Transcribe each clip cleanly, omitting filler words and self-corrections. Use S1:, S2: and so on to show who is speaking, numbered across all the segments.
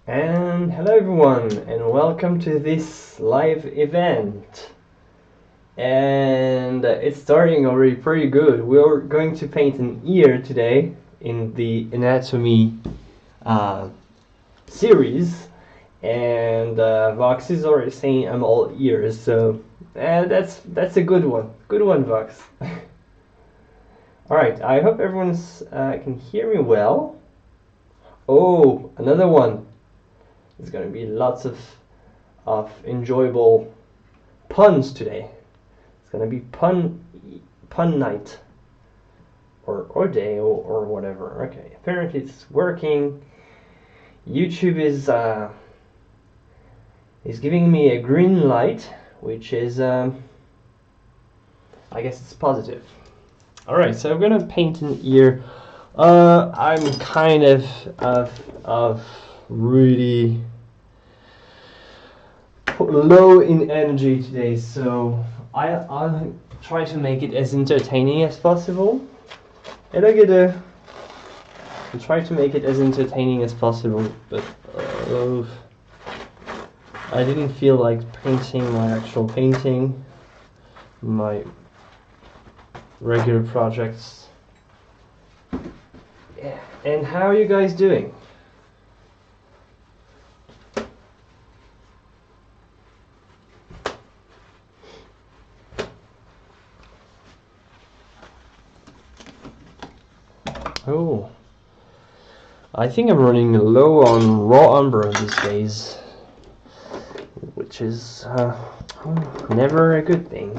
S1: And hello everyone, and welcome to this live event. And it's starting already pretty good. We're going to paint an ear today in the anatomy series. And Vox is already saying I'm all ears, so that's a good one. Good one, Vox. Alright, I hope everyone's can hear me well. Oh, another one. There's gonna be lots of enjoyable puns today. It's gonna be pun night or day or whatever. Okay, apparently it's working. YouTube is giving me a green light, which is I guess it's positive. All right, so I'm gonna paint an ear. I'm kind of really low in energy today, so I'll try to make it as entertaining as possible. And I'll try to make it as entertaining as possible, but I didn't feel like painting my actual painting, my regular projects. Yeah. And how are you guys doing? Oh, I think I'm running low on raw umber these days, which is never a good thing.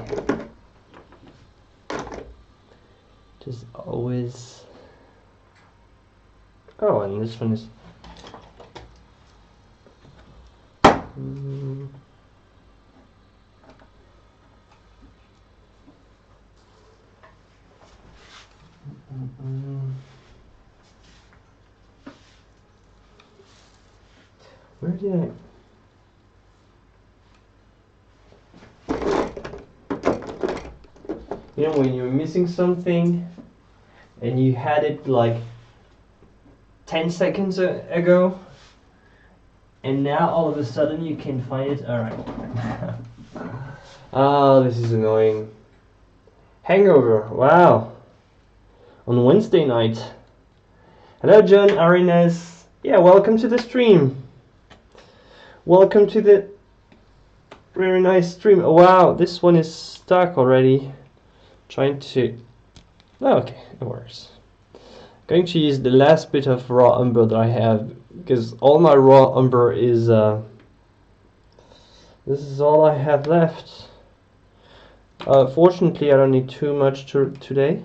S1: Just always. Oh, and this one is. Where did I? You know, when you're missing something and you had it like 10 seconds ago, and now all of a sudden you can find it. Alright. Oh, this is annoying. Hangover, wow. On Wednesday night. Hello, John Arenas. Yeah, welcome to the stream. Welcome to the very nice stream. Oh, wow, this one is stuck already. Trying to. Oh, okay, it works. Going to use the last bit of raw umber that I have, because all my raw umber is this is all I have left. Fortunately, I don't need too much today.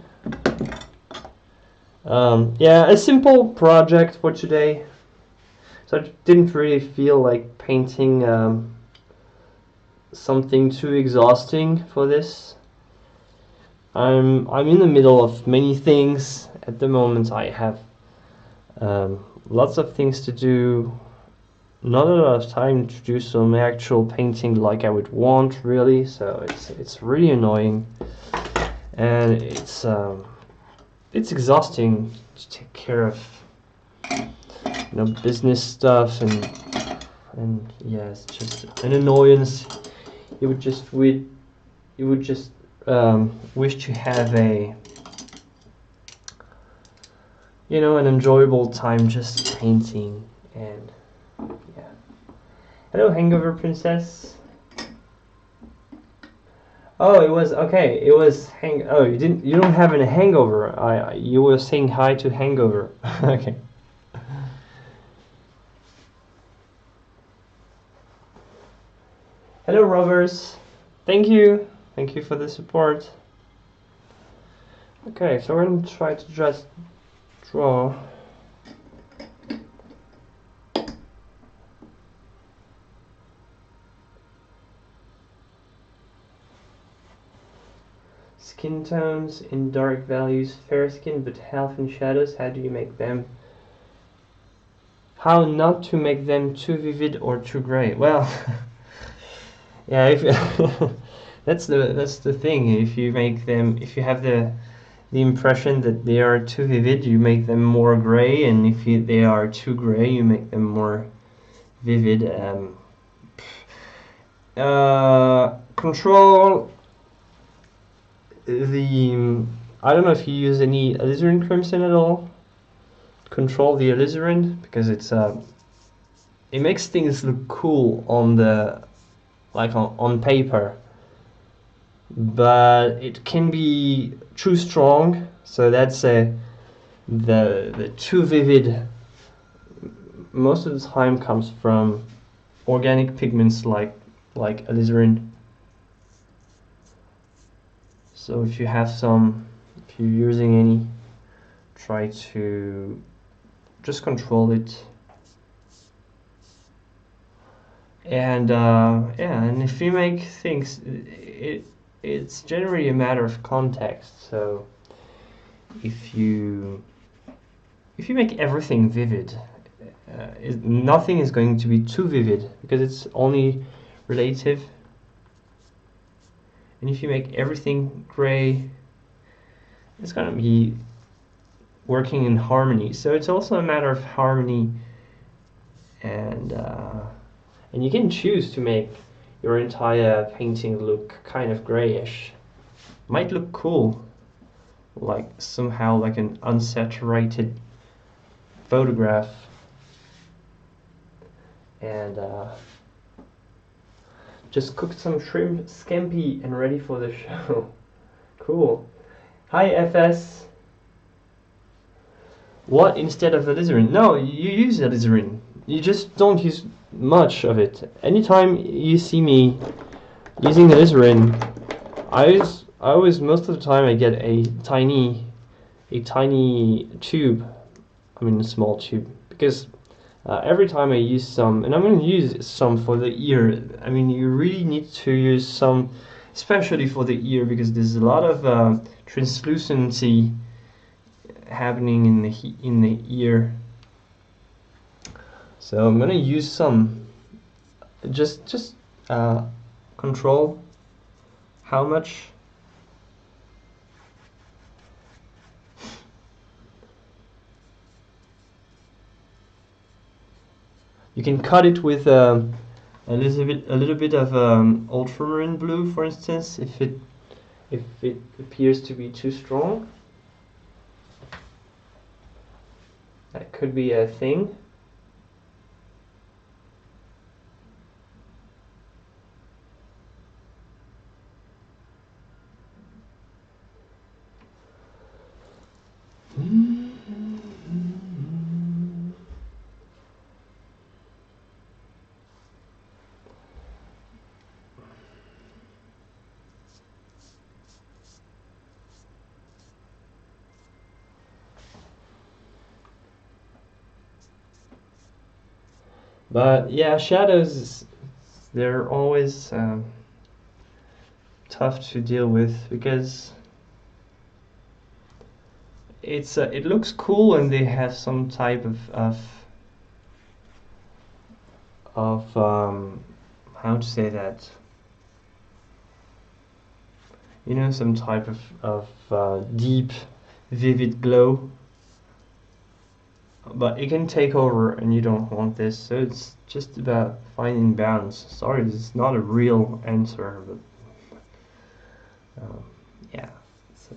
S1: Yeah, a simple project for today. So I didn't really feel like painting something too exhausting for this. I'm in the middle of many things at the moment. I have lots of things to do, not a lot of time to do some actual painting like I would want, really. So it's really annoying, and it's exhausting to take care of, business stuff, and yeah, it's just an annoyance. You would just wish to have an enjoyable time just painting. And yeah. Hello, Hangover Princess. Oh, it was okay. It was oh, you don't have a hangover. You were saying hi to Hangover. Okay. Hello, Rovers. Thank you for the support. Okay, so we're gonna try to just draw. Skin tones in dark values, fair skin but half in shadows. How do you make them? How not to make them too vivid or too gray? Well, yeah, if that's the thing. If you have the impression that they are too vivid, you make them more gray, and if they are too gray, you make them more vivid. Control the. I don't know if you use any alizarin crimson at all. Control the alizarin because it makes things look cool on the on paper, but it can be too strong. So that's the too vivid. Most of the time comes from organic pigments like alizarin. So if you have some, if you're using any, try to just control it. And yeah, and if you make things, it's generally a matter of context. So if you make everything vivid, nothing is going to be too vivid because it's only relative. And if you make everything gray, it's gonna be working in harmony. So it's also a matter of harmony, and you can choose to make your entire painting look kind of grayish. Might look cool, like somehow like an unsaturated photograph. And just cooked some shrimp scampi and ready for the show. Cool. Hi FS. What instead of alizarin? No, you use alizarin. You just don't use much of it. Anytime you see me using alizarin, I always most of the time I get a tiny tube. I mean a small tube, because every time I use some, and I'm going to use some for the ear. I mean, you really need to use some, especially for the ear, because there's a lot of translucency happening in the ear. So I'm going to use some. Just control how much. You can cut it with a little bit of ultramarine blue, for instance, if it appears to be too strong. That could be a thing. But yeah, shadows, they're always tough to deal with because it looks cool and they have some type of how to say that, you know, some type of deep vivid glow, but it can take over and you don't want this. So it's just about finding balance. Sorry, this is not a real answer, but yeah. So.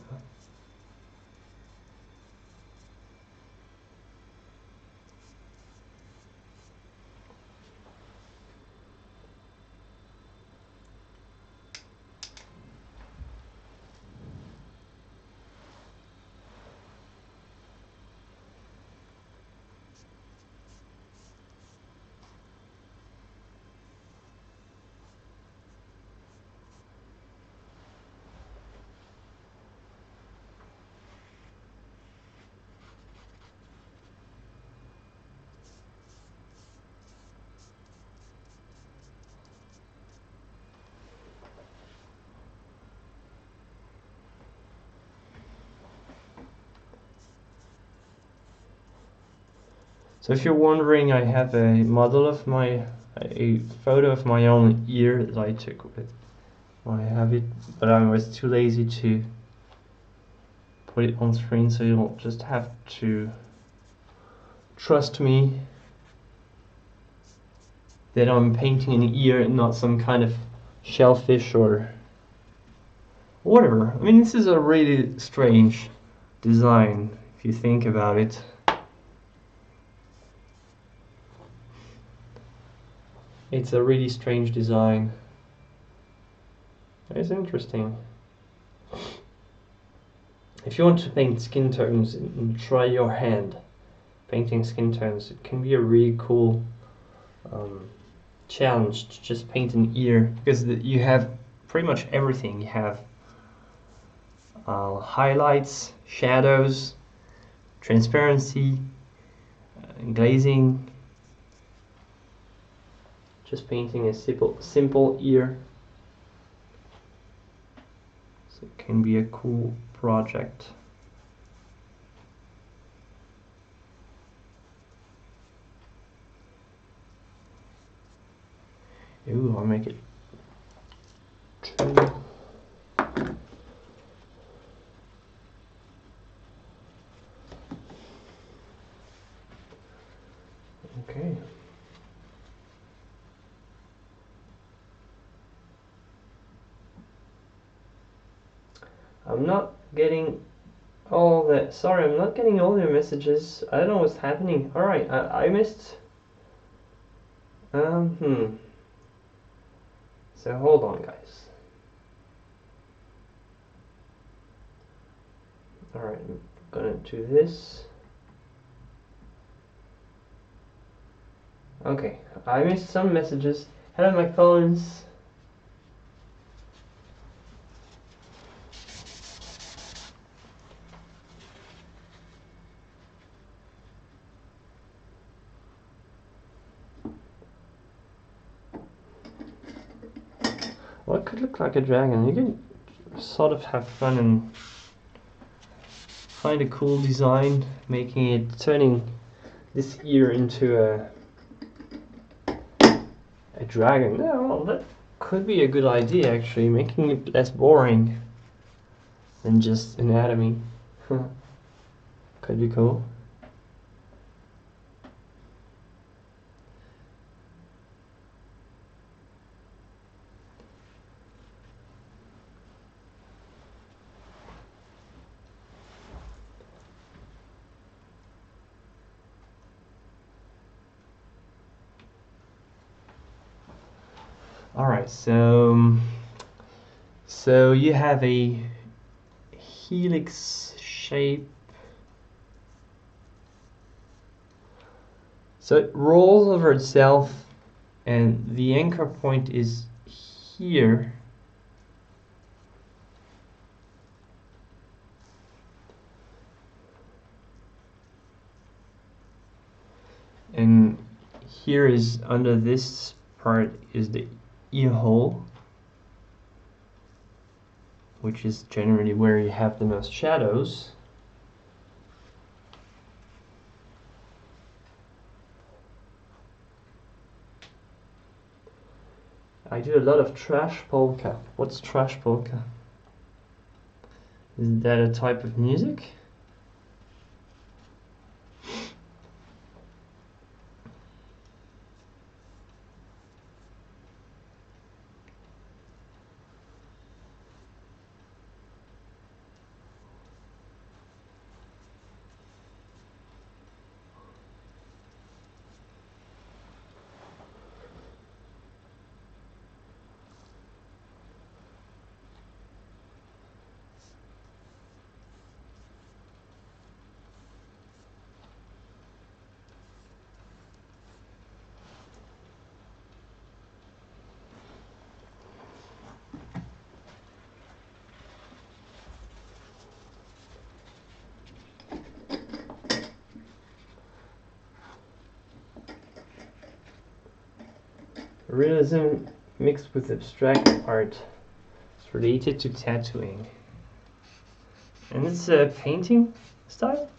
S1: So if you're wondering, I have a photo of my own ear that I took with. I have it, but I was too lazy to put it on screen, so you'll just have to trust me. that I'm painting an ear and not some kind of shellfish or whatever. I mean, this is a really strange design if you think about it. It's a really strange design. It's interesting. If you want to paint skin tones and try your hand painting skin tones, it can be a really cool challenge to just paint an ear, because you have pretty much everything. You have highlights, shadows, transparency, glazing. Just painting a simple ear. So it can be a cool project. Ooh, I'll make it 2. Okay. I'm not getting all the... Sorry, I'm not getting all your messages. I don't know what's happening. Alright, I missed... So hold on, guys. Alright, I'm gonna do this. Okay, I missed some messages. Hello, my phones. Well, it could look like a dragon. You can sort of have fun and find a cool design, making it, turning this ear into a dragon. Yeah, well, that could be a good idea, actually, making it less boring than just anatomy. Could be cool. All right, so you have a helix shape. So it rolls over itself, and the anchor point is here. And here is, under this part, is the ear hole, which is generally where you have the most shadows. I do a lot of trash polka. What's trash polka? Is that a type of music? Realism mixed with abstract art. It's related to tattooing. And it's a painting style?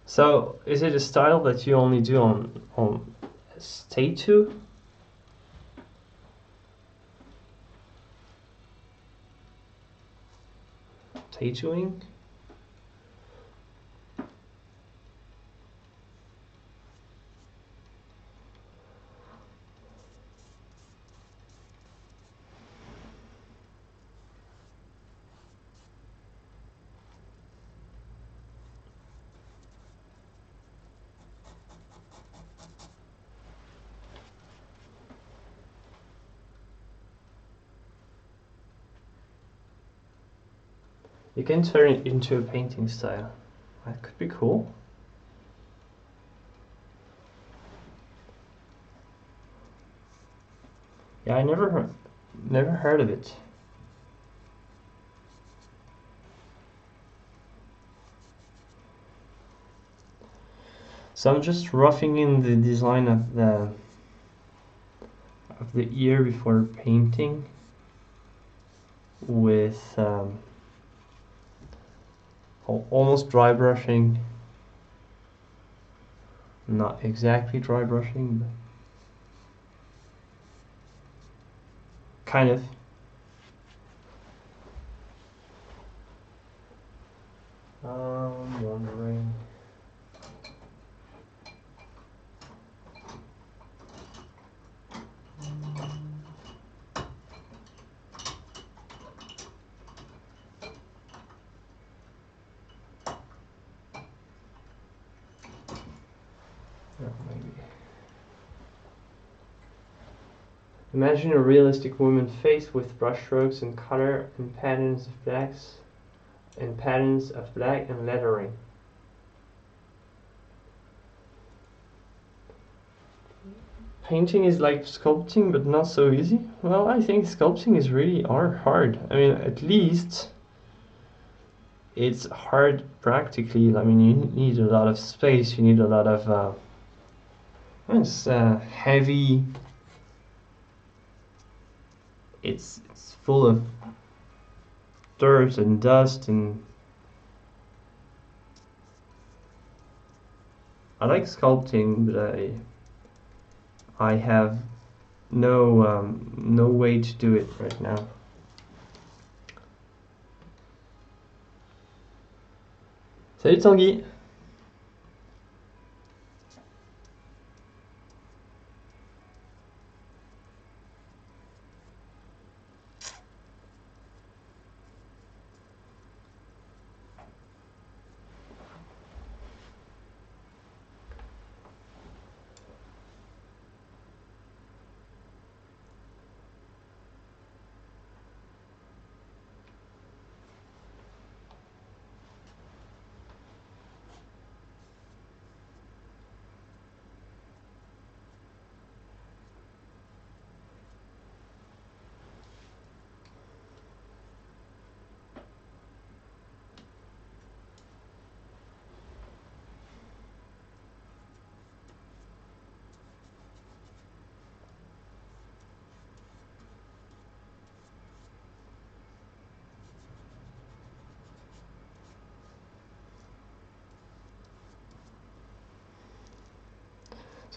S1: So, is it a style that you only do on tattoo? tattooing. You can turn it into a painting style. That could be cool. Yeah, I never heard of it. So I'm just roughing in the design of the ear before painting with almost dry brushing. Not exactly dry brushing, but kind of. I'm wondering. Maybe. Imagine a realistic woman face with brushstrokes and color and patterns of black and lettering. Painting is like sculpting, but not so easy. Well, I think sculpting is really hard. I mean, at least it's hard practically. I mean, you need a lot of space. You need a lot of it's heavy. It's full of dirt and dust, and I like sculpting, but I have no way to do it right now. Salut Tanguy.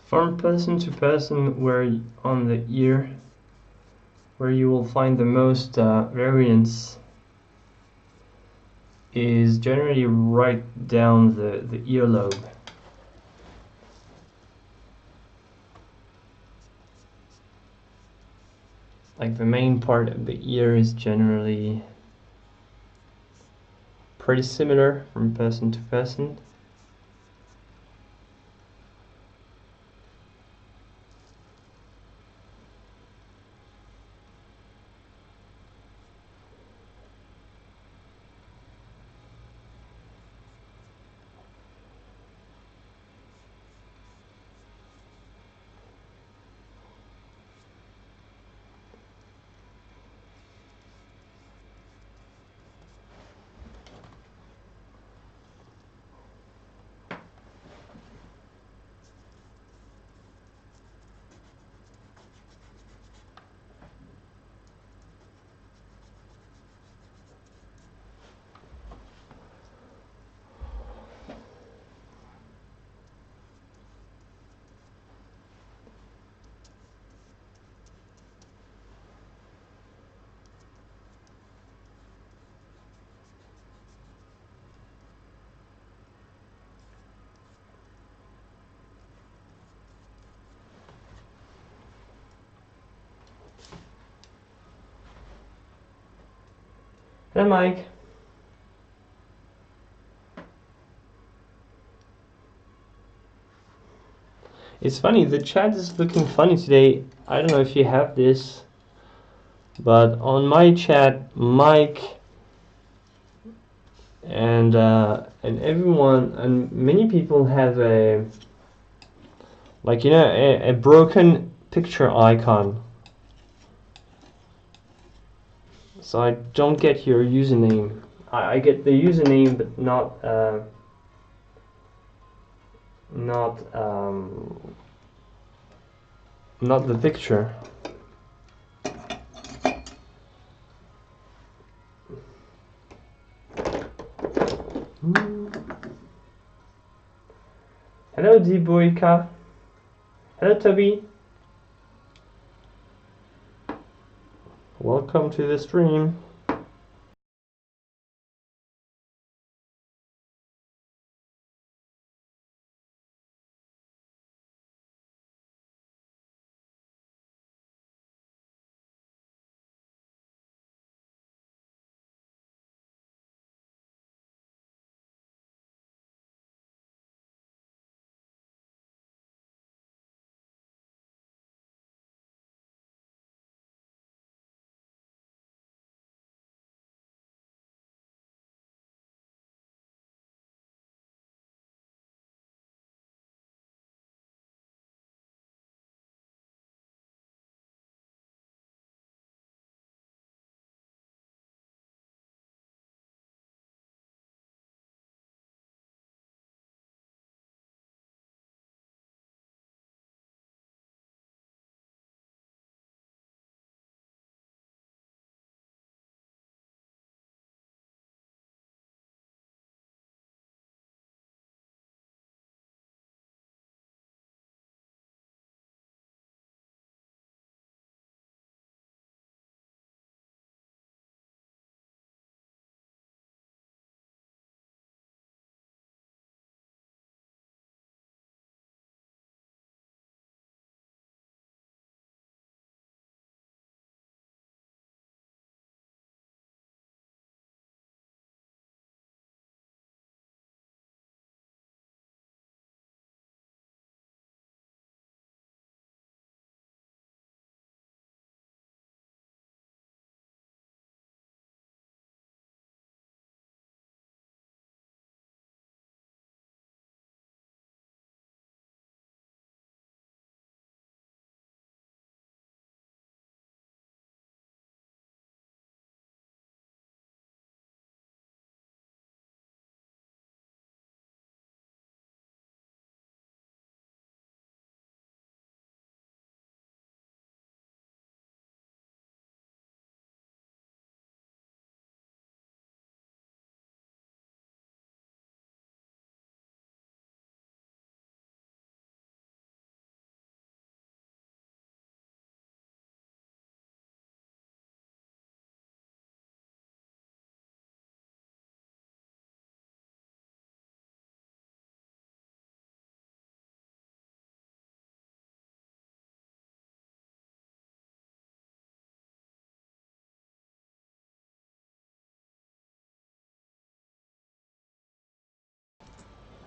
S1: From person to person, where on the ear, where you will find the most variance is generally right down the earlobe. Like the main part of the ear is generally pretty similar from person to person. Hello, Mike. It's funny, the chat is looking funny today. I don't know if you have this, but on my chat, Mike and everyone and many people have a, like, you know, a broken picture icon. So I don't get your username. I get the username, but not the picture. Hello, Diboika. Hello, Toby. Welcome to the stream.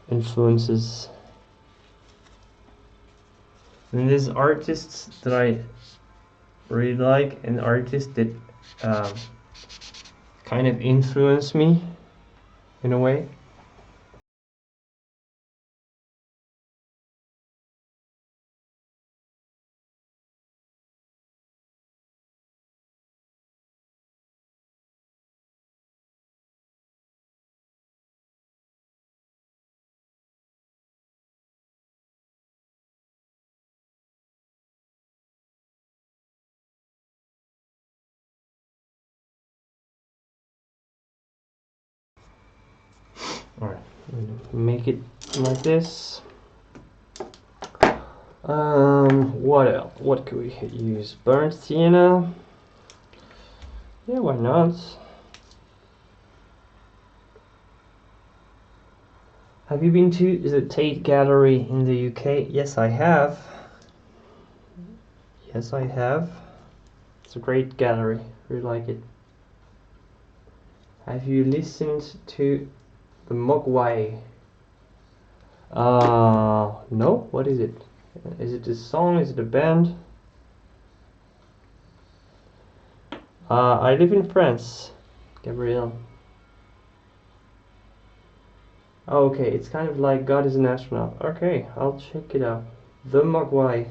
S1: Influences. And there's artists that I really like, and artists that kind of influence me in a way. Alright, make it like this. What else? What could we use? Burnt sienna? Yeah, why not? Have you been to the Tate Gallery in the UK? Yes, I have. Yes, I have. It's a great gallery. Really like it. Have you listened to the Mogwai? No. What is it? Is it a song? Is it a band? I live in France, Gabrielle. Oh, okay, it's kind of like God is an astronaut. Okay, I'll check it out. The Mogwai.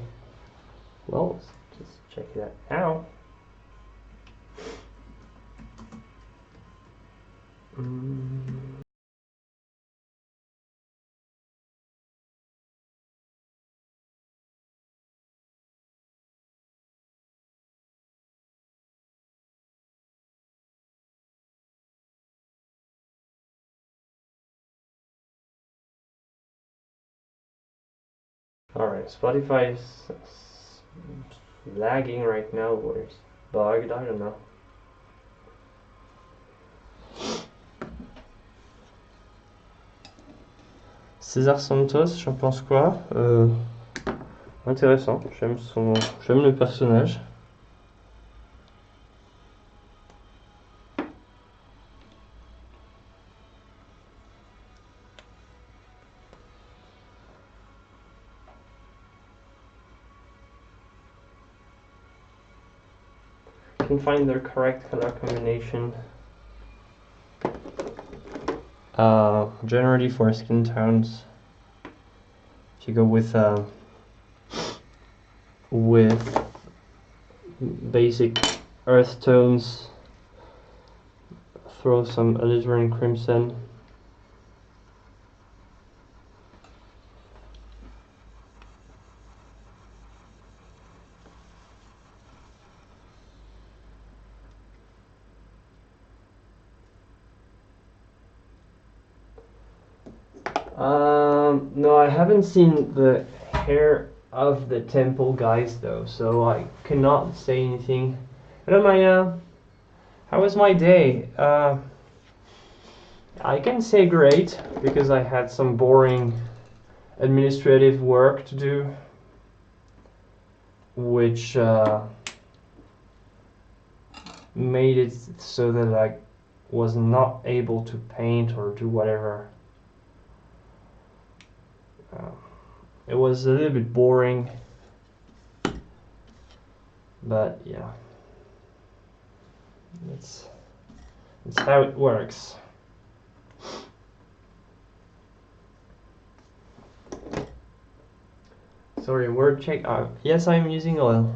S1: Well, let's just check it out now. Alright, Spotify is lagging right now, or it's bugged, I don't know. César Santos, j'en pense quoi? Intéressant, j'aime le personnage. Can find the correct color combination. Generally for skin tones, if you go with basic earth tones, throw some alizarin crimson. No, I haven't seen the hair of the temple guys though, so I cannot say anything. Hello Maya, how was my day? I can say great, because I had some boring administrative work to do, which made it so that I was not able to paint or do whatever. It was a little bit boring, but yeah, that's how it works. Sorry, word check. Yes, I'm using oil.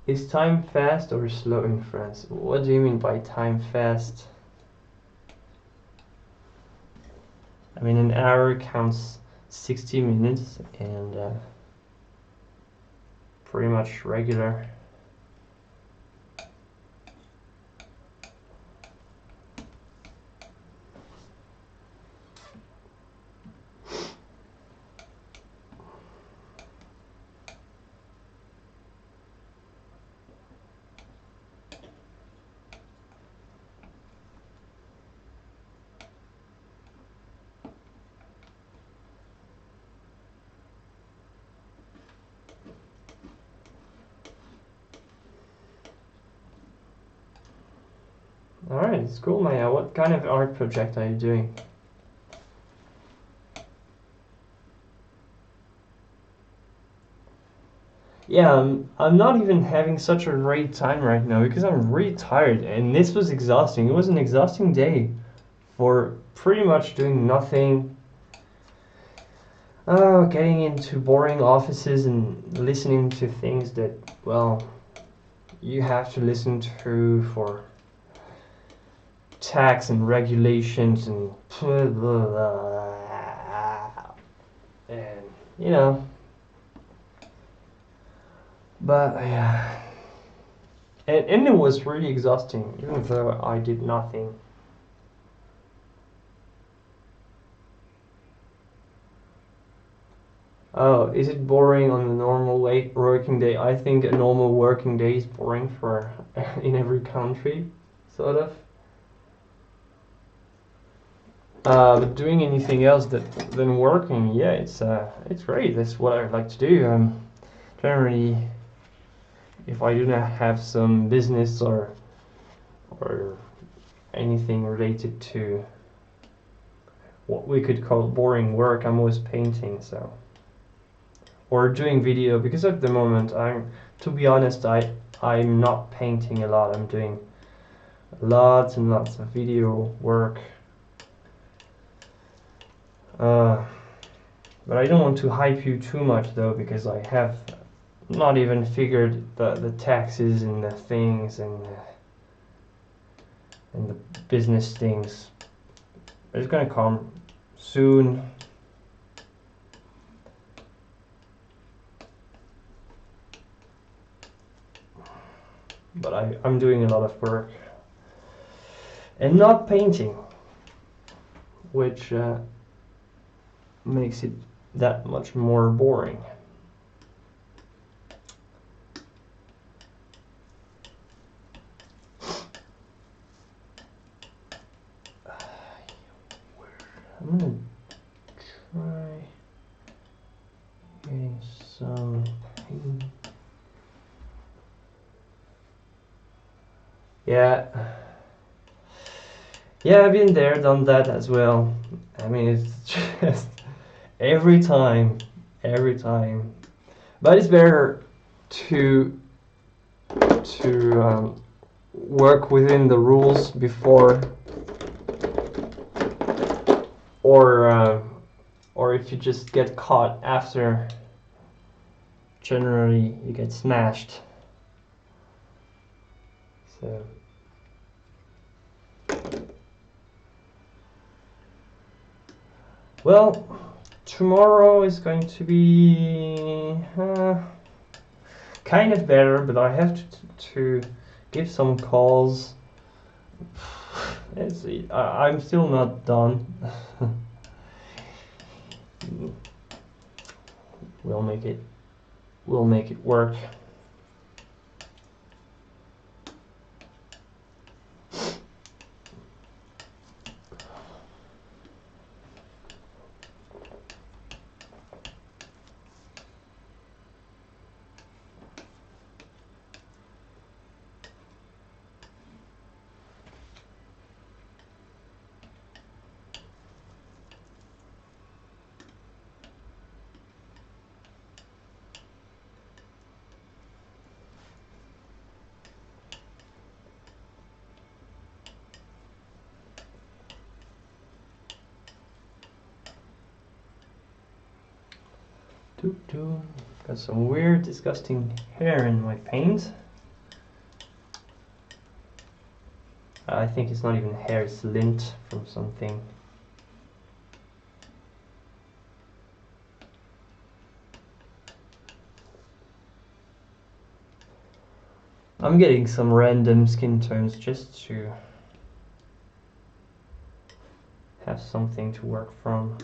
S1: Is time fast or slow in France? What do you mean by time fast? I mean, an hour counts 60 minutes and pretty much regular. Alright, it's cool, Maya. What kind of art project are you doing? Yeah, I'm not even having such a great time right now because I'm really tired and this was exhausting. It was an exhausting day for pretty much doing nothing. Getting into boring offices and listening to things that, well, you have to listen to for tax and regulations and blah, blah, blah, and you know. But yeah, and it was really exhausting, even though I did nothing. Oh, is it boring on a normal working day? I think a normal working day is boring for in every country, sort of. But doing anything else than working, yeah, it's great. That's what I like to do. Generally, if I do not have some business or anything related to what we could call boring work, I'm always painting, so, or doing video, because at the moment to be honest, I'm not painting a lot. I'm doing lots and lots of video work. But I don't want to hype you too much though, because I have not even figured the taxes and the things and the business things. It's gonna come soon. But I'm doing a lot of work and not painting, which makes it that much more boring. I'm gonna try getting some paint. Yeah, I've been there, done that as well. I mean, it's just every time. But it's better to work within the rules before, or if you just get caught after, generally you get smashed. So well, tomorrow is going to be kind of better, but I have to give some calls. I'm still not done. We'll make it work. Got some weird, disgusting hair in my paint. I think it's not even hair, it's lint from something. I'm getting some random skin tones just to have something to work from.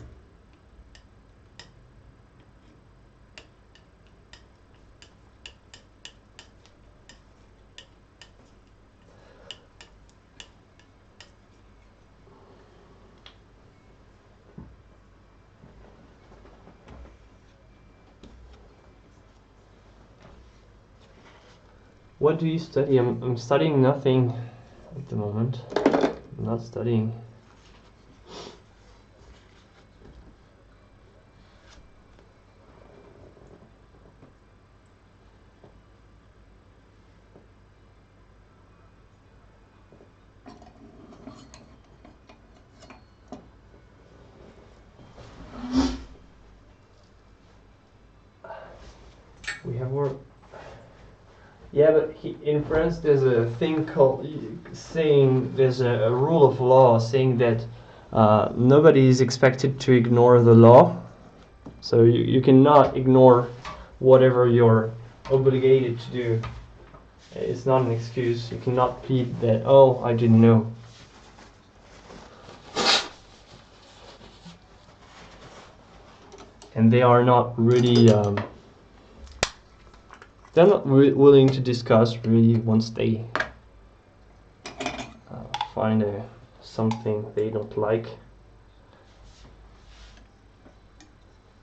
S1: What do you study? I'm studying nothing at the moment. I'm not studying. We have work. Yeah, but in France there's a thing called saying, there's a rule of law saying that nobody is expected to ignore the law. So you cannot ignore whatever you're obligated to do. It's not an excuse. You cannot plead that, oh, I didn't know. And they are not really they're not willing to discuss really once they find something they don't like.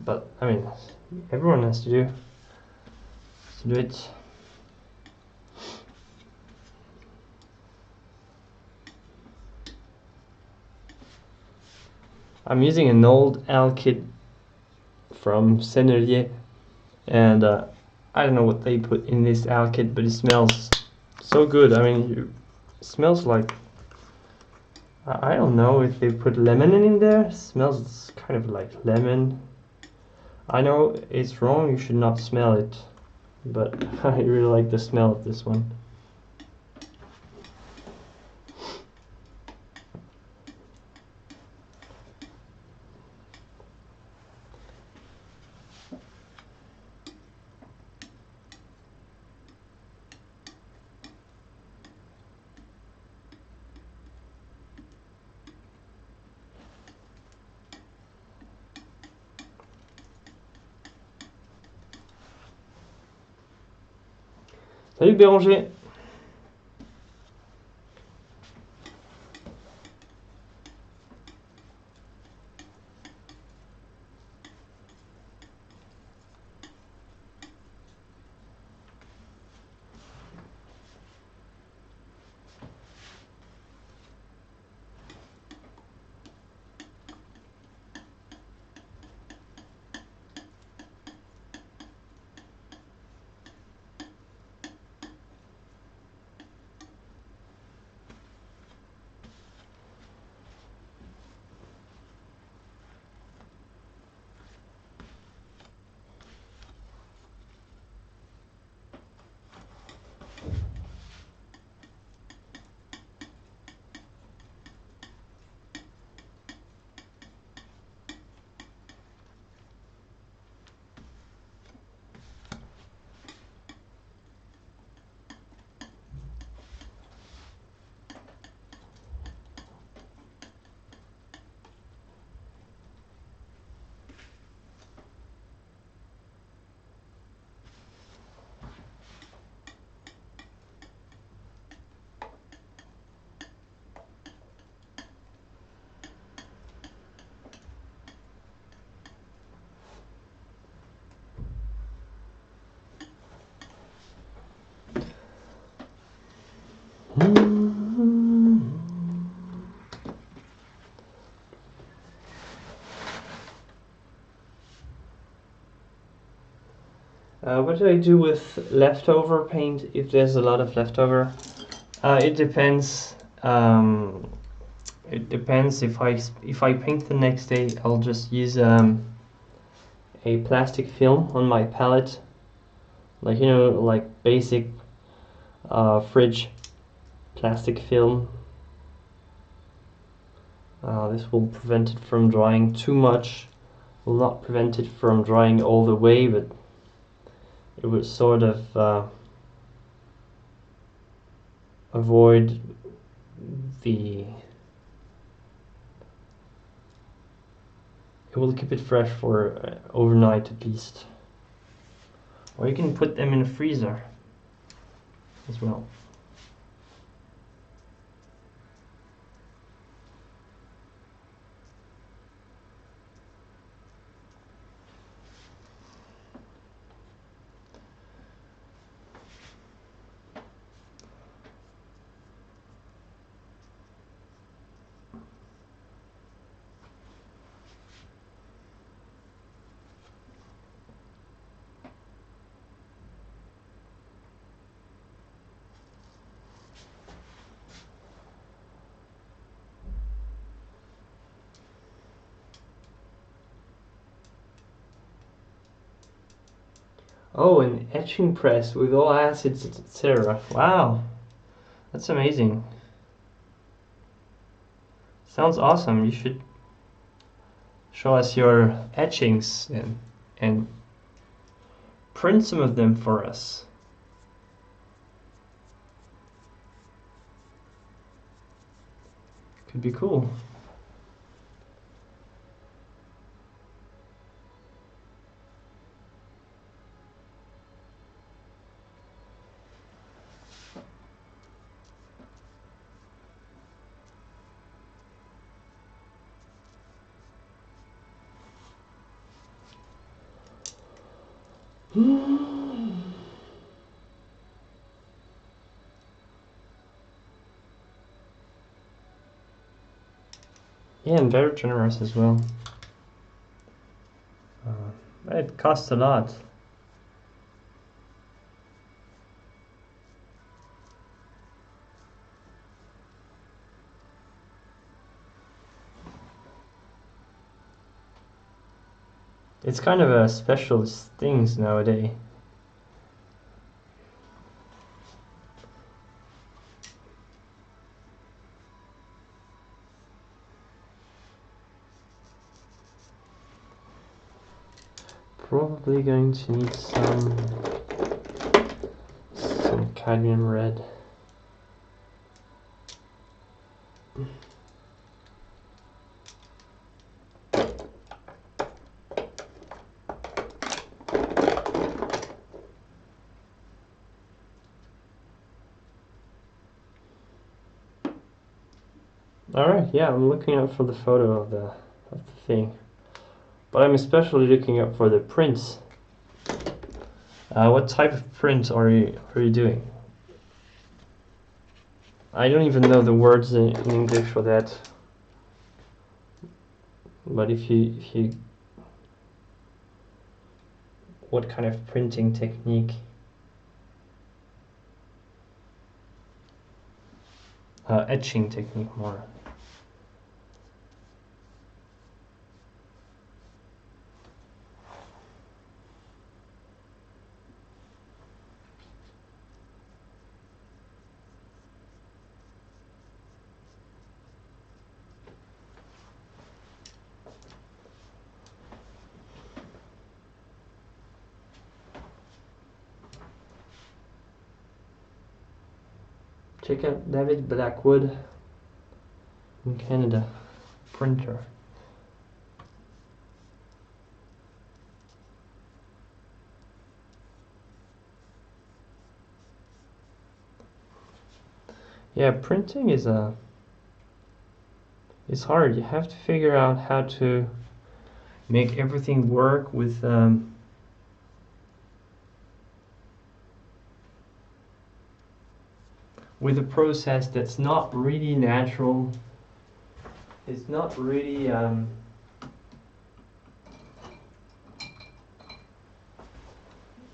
S1: but I mean, everyone has to do it. I'm using an old Al kit from Sennelier, and I don't know what they put in this Al kit, but it smells so good. I mean, it smells like, I don't know if they put lemon in there. It smells kind of like lemon. I know it's wrong, you should not smell it, but I really like the smell of this one. Salut Béranger. What do I do with leftover paint if there's a lot of leftover? It depends. It depends. If I paint the next day, I'll just use a plastic film on my palette, like, you know, like basic fridge plastic film. This will prevent it from drying too much. Will not prevent it from drying all the way, but it would sort of avoid the... It will keep it fresh for overnight at least. Or you can put them in the freezer as well. Oh, an etching press with all acids, etc. Wow, that's amazing. Sounds awesome. You should show us your etchings and print some of them for us. Could be cool. Yeah, and very generous as well. It costs a lot. It's kind of a specialist things nowadays. Probably going to need some cadmium red. Alright, yeah, I'm looking out for the photo of the thing. But I'm especially looking up for the prints. What type of print are you doing? I don't even know the words in English for that. But if you what kind of printing technique? Etching technique more. Check out David Blackwood in Canada, printer. Yeah, printing is it's hard. You have to figure out how to make everything work with a process that's not really natural. It's not really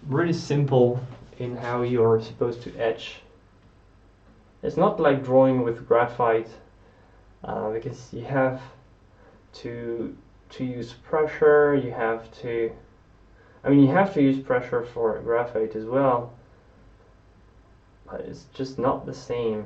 S1: really simple in how you're supposed to etch. It's not like drawing with graphite, because you have to use pressure. You have to, I mean, you have to use pressure for graphite as well, but it's just not the same.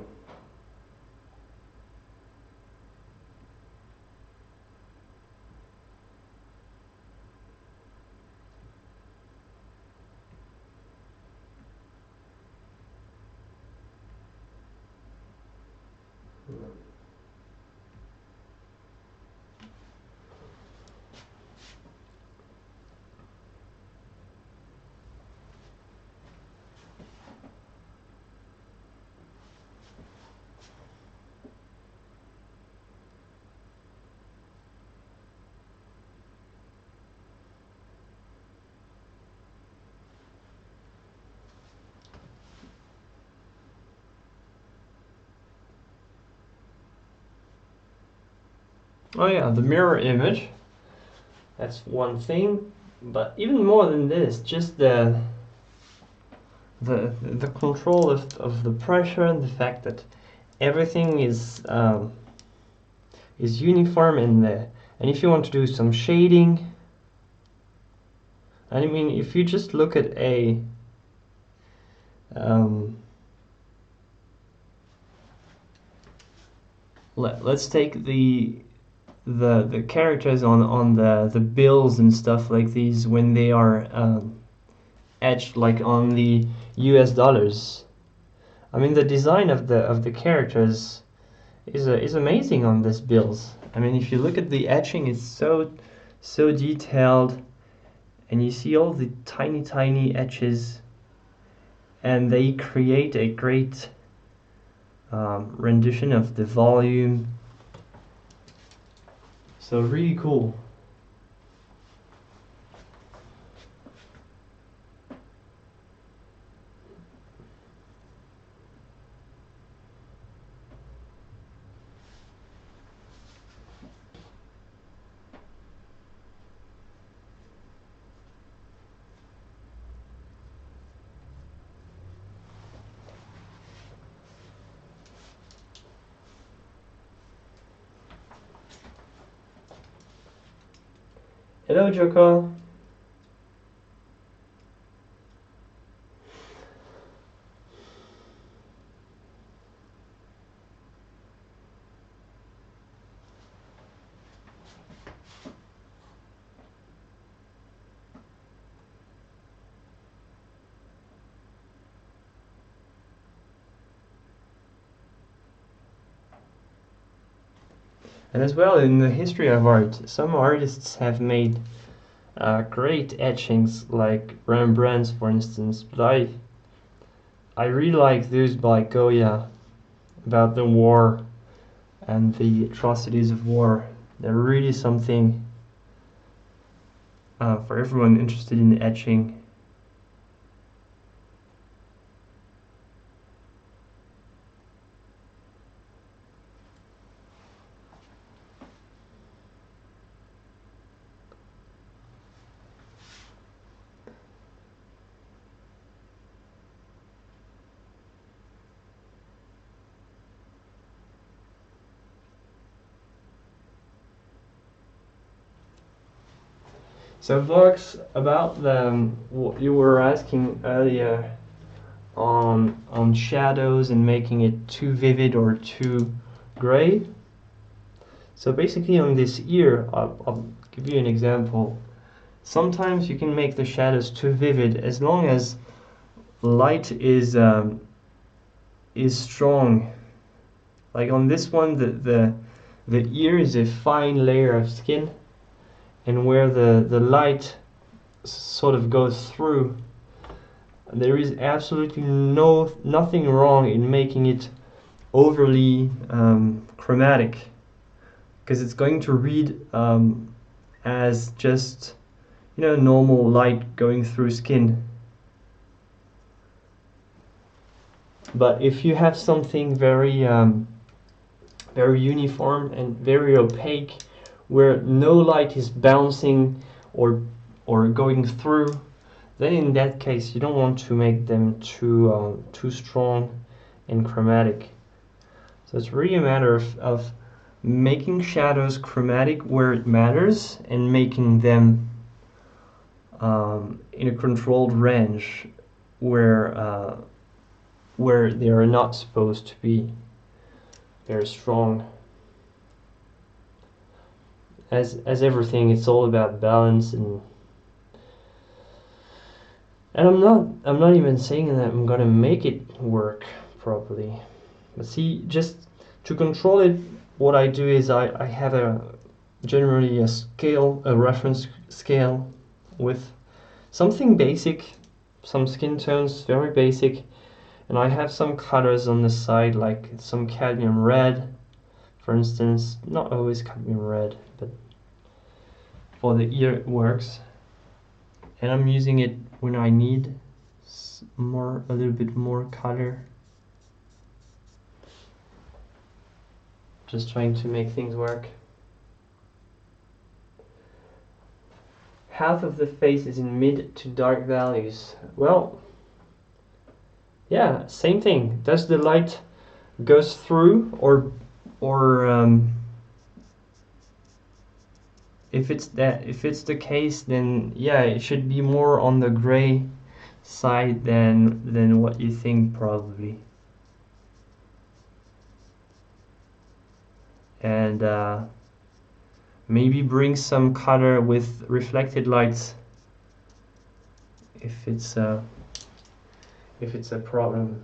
S1: Oh yeah, the mirror image. That's one thing, but even more than this, just the control of the pressure and the fact that everything is uniform in there. And if you want to do some shading, I mean, if you just look at a let's take the characters on the bills and stuff like these when they are etched like on the US dollars. I mean, the design of the characters is amazing on these bills. I mean, if you look at the etching, it's so detailed, and you see all the tiny etches, and they create a great rendition of the volume. So really cool. Hello, Joko. And as well, in the history of art, some artists have made great etchings, like Rembrandt's, for instance. But I really like those by Goya about the war and the atrocities of war. They're really something for everyone interested in etching. So Vox, about what you were asking earlier on shadows and making it too vivid or too gray. So basically on this ear, I'll give you an example. Sometimes you can make the shadows too vivid as long as light is strong. Like on this one, the ear is a fine layer of skin, and where the light sort of goes through, there is absolutely nothing wrong in making it overly chromatic, because it's going to read as just, you know, normal light going through skin. But if you have something very very uniform and very opaque, where no light is bouncing or going through, then in that case you don't want to make them too strong and chromatic. So it's really a matter of making shadows chromatic where it matters and making them in a controlled range where they are not supposed to be very strong. As everything, it's all about balance, and I'm not even saying that I'm gonna make it work properly. But see, just to control it, what I do is I have generally a scale, a reference scale with something basic, some skin tones, very basic, and I have some colors on the side, like some cadmium red, for instance. Not always cadmium red, but for the ear it works. And I'm using it when I need a little bit more color. Just trying to make things work. Half of the face is in mid to dark values. Well, yeah, same thing. Does the light goes through, or if it's the case, then yeah, it should be more on the gray side than what you think, probably. And maybe bring some color with reflected lights if it's a problem.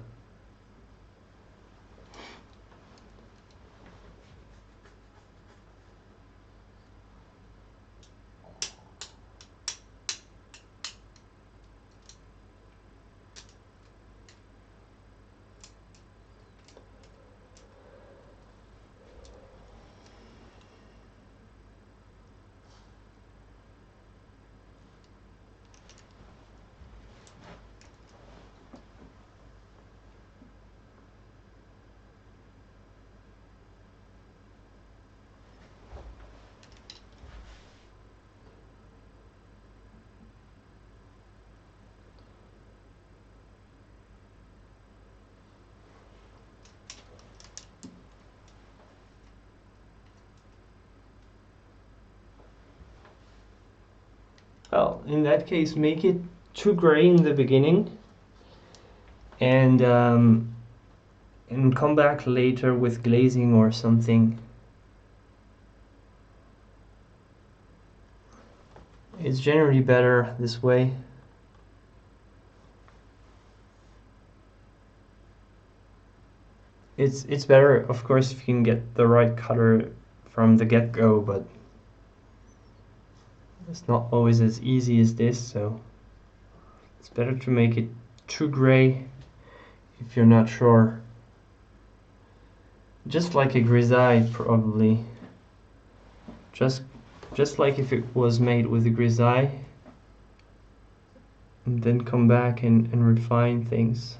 S1: Well, in that case, make it too gray in the beginning, and come back later with glazing or something. It's generally better this way. It's better, of course, if you can get the right color from the get-go, but it's not always as easy as this, so it's better to make it too gray if you're not sure. Just like a grisaille, probably. Just like if it was made with a grisaille, and then come back and refine things.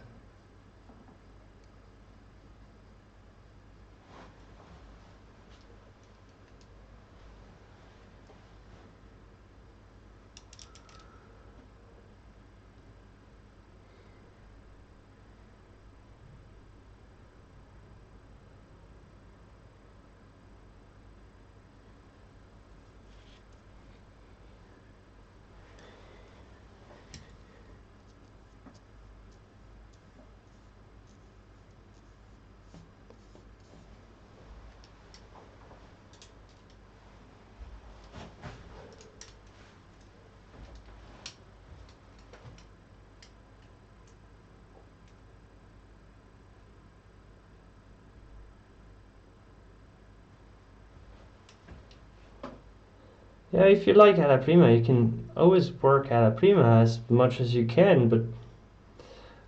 S1: Yeah, if you like alla prima, you can always work alla prima as much as you can, but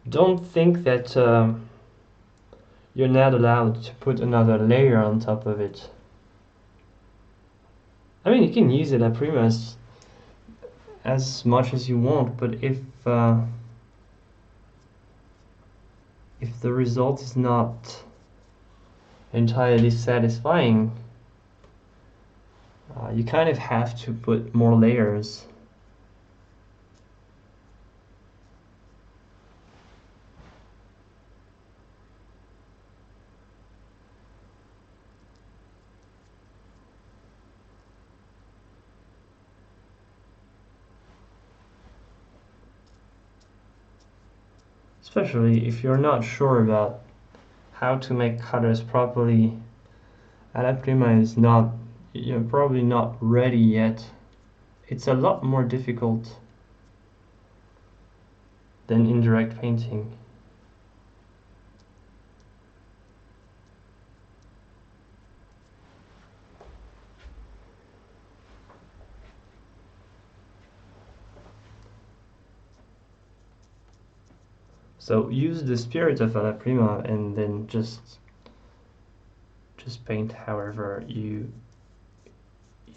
S1: don't think that you're not allowed to put another layer on top of it. I mean, you can use alla prima as much as you want, but if the result is not entirely satisfying, you kind of have to put more layers. Especially if you're not sure about how to make colors properly. Alla prima is not, you're probably not ready yet. It's a lot more difficult than indirect painting. So use the spirit of alla prima and then just paint however you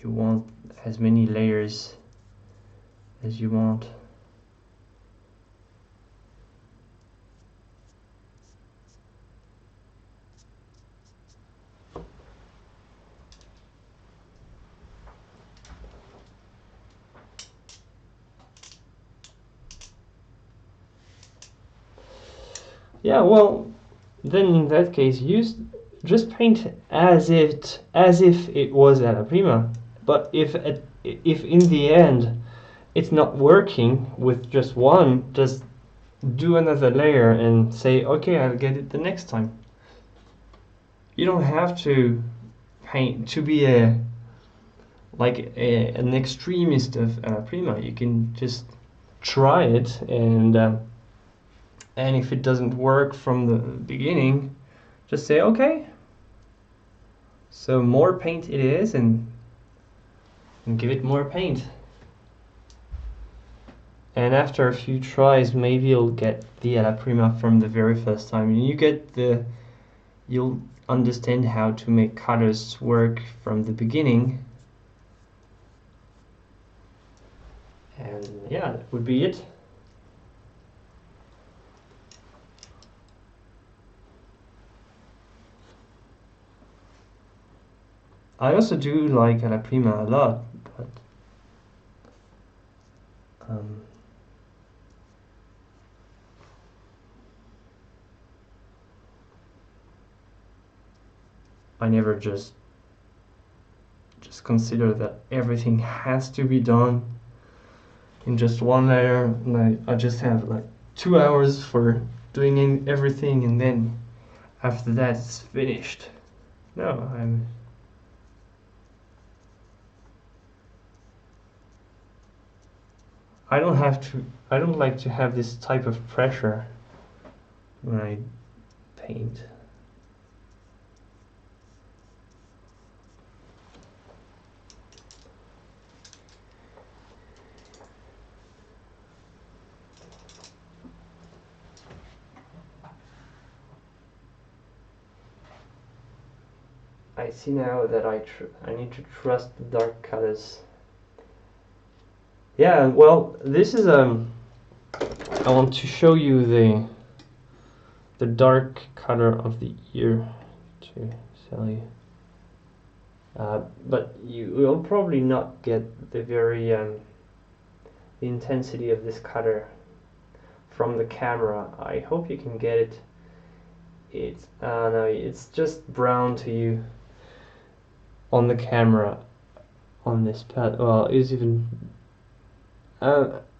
S1: want, as many layers as you want. Yeah, well, then in that case, just paint as if it was alla prima. But if in the end it's not working with just one, just do another layer and say, okay, I'll get it the next time. You don't have to paint to be an extremist of alla prima. You can just try it, and if it doesn't work from the beginning, just say, okay, so more paint it is, and give it more paint. And after a few tries, maybe you'll get the alla prima from the very first time. And you'll understand how to make colors work from the beginning. And yeah, that would be it. I also do like alla prima a lot, but I never just consider that everything has to be done in just one layer, and I just have like 2 hours for doing everything, and then after that it's finished. No, I don't like to have this type of pressure when I paint. I see now that I need to trust the dark colors. Yeah, well, this is I want to show you the dark color of the ear to tell you. But you will probably not get the very the intensity of this color from the camera. I hope you can get it. No, it's just brown to you on the camera on this pad. Well, it's even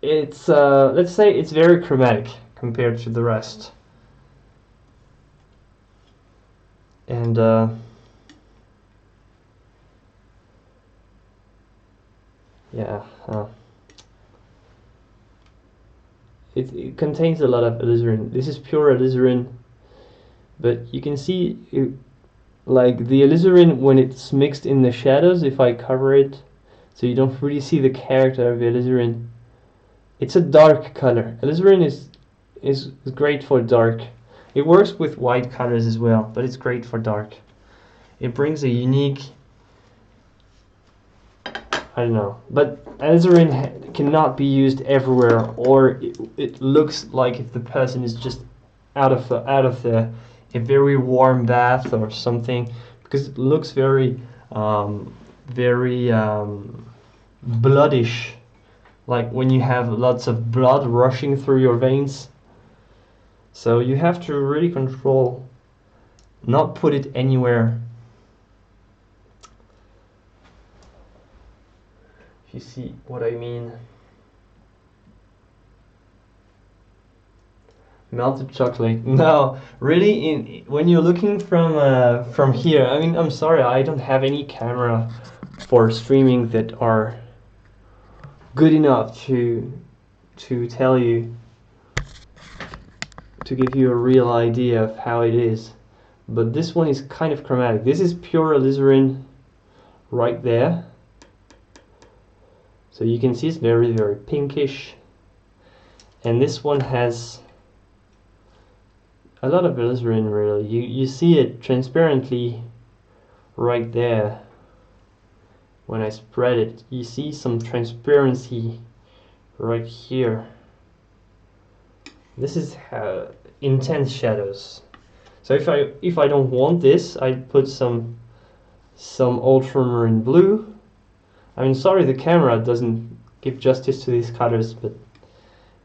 S1: it's let's say it's very chromatic compared to the rest, and yeah, it contains a lot of alizarin. This is pure alizarin, but you can see it, like the alizarin when it's mixed in the shadows. If I cover it, so you don't really see the character of the alizarin. It's a dark color. Alizarin is great for dark. It works with white colors as well, but it's great for dark. It brings a unique, I don't know, but alizarin cannot be used everywhere, or it looks like if the person is just out of a very warm bath or something, because it looks very bloodish, like when you have lots of blood rushing through your veins. So you have to really control, not put it anywhere. If you see what I mean. Melted chocolate. No, really, when you're looking from here, I mean, I'm sorry, I don't have any camera for streaming that are good enough to tell you, to give you a real idea of how it is. But this one is kind of chromatic. This is pure alizarin right there. So you can see it's very, very pinkish. And this one has a lot of alizarin, really. You see it transparently right there. When I spread it, you see some transparency right here. This is intense shadows. So if I don't want this, I put some ultramarine blue. I mean, sorry, the camera doesn't give justice to these colors, but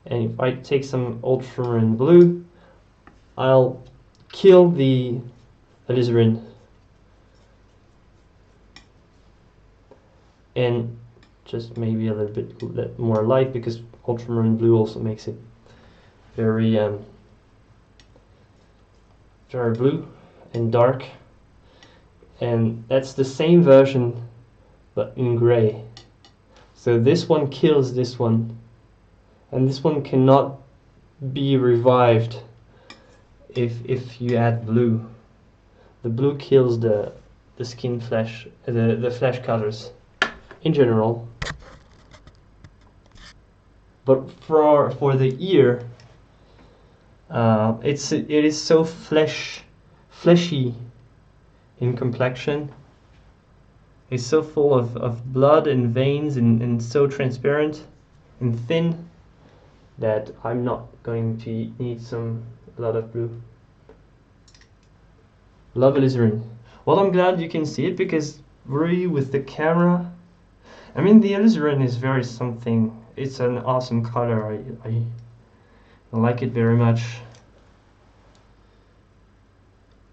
S1: and if I take some ultramarine blue, I'll kill the alizarin and just maybe a little bit more light, because ultramarine blue also makes it very very blue and dark, and that's the same version but in gray. So this one kills this one, and this one cannot be revived if you add blue. The blue kills the skin flesh, the flesh colors in general. But for the ear, it is so fleshy in complexion. It's so full of blood and veins, and so transparent and thin that I'm not going to need a lot of blue. Love alizarin. Well, I'm glad you can see it, because really with the camera, I mean, the alizarin is very something. It's an awesome color. I like it very much.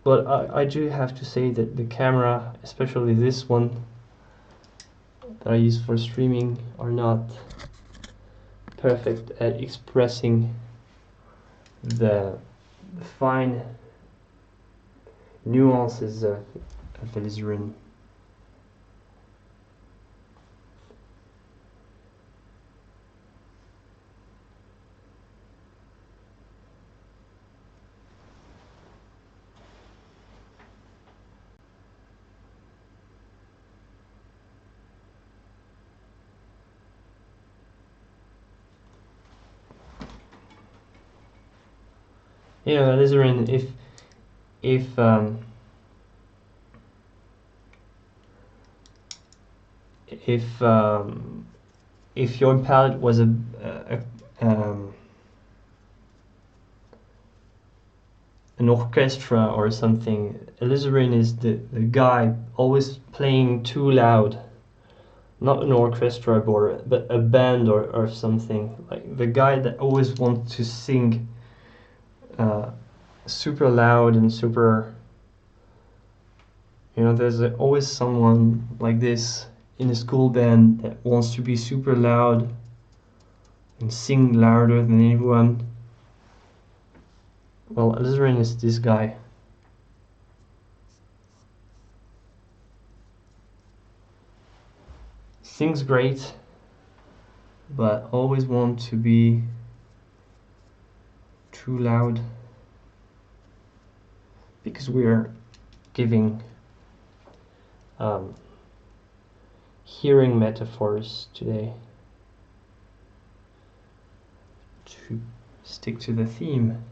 S1: But I do have to say that the camera, especially this one that I use for streaming, are not perfect at expressing the fine nuances of alizarin. You know, alizarin, if if your palette was an orchestra or something, alizarin is the guy always playing too loud. Not an orchestra but a band or something. Like the guy that always wants to sing super loud and super, you know, there's always someone like this in a school band that wants to be super loud and sing louder than anyone. Well, alizarin is this guy. Sings great, but always want to be too loud, because we're giving hearing metaphors today to stick to the theme.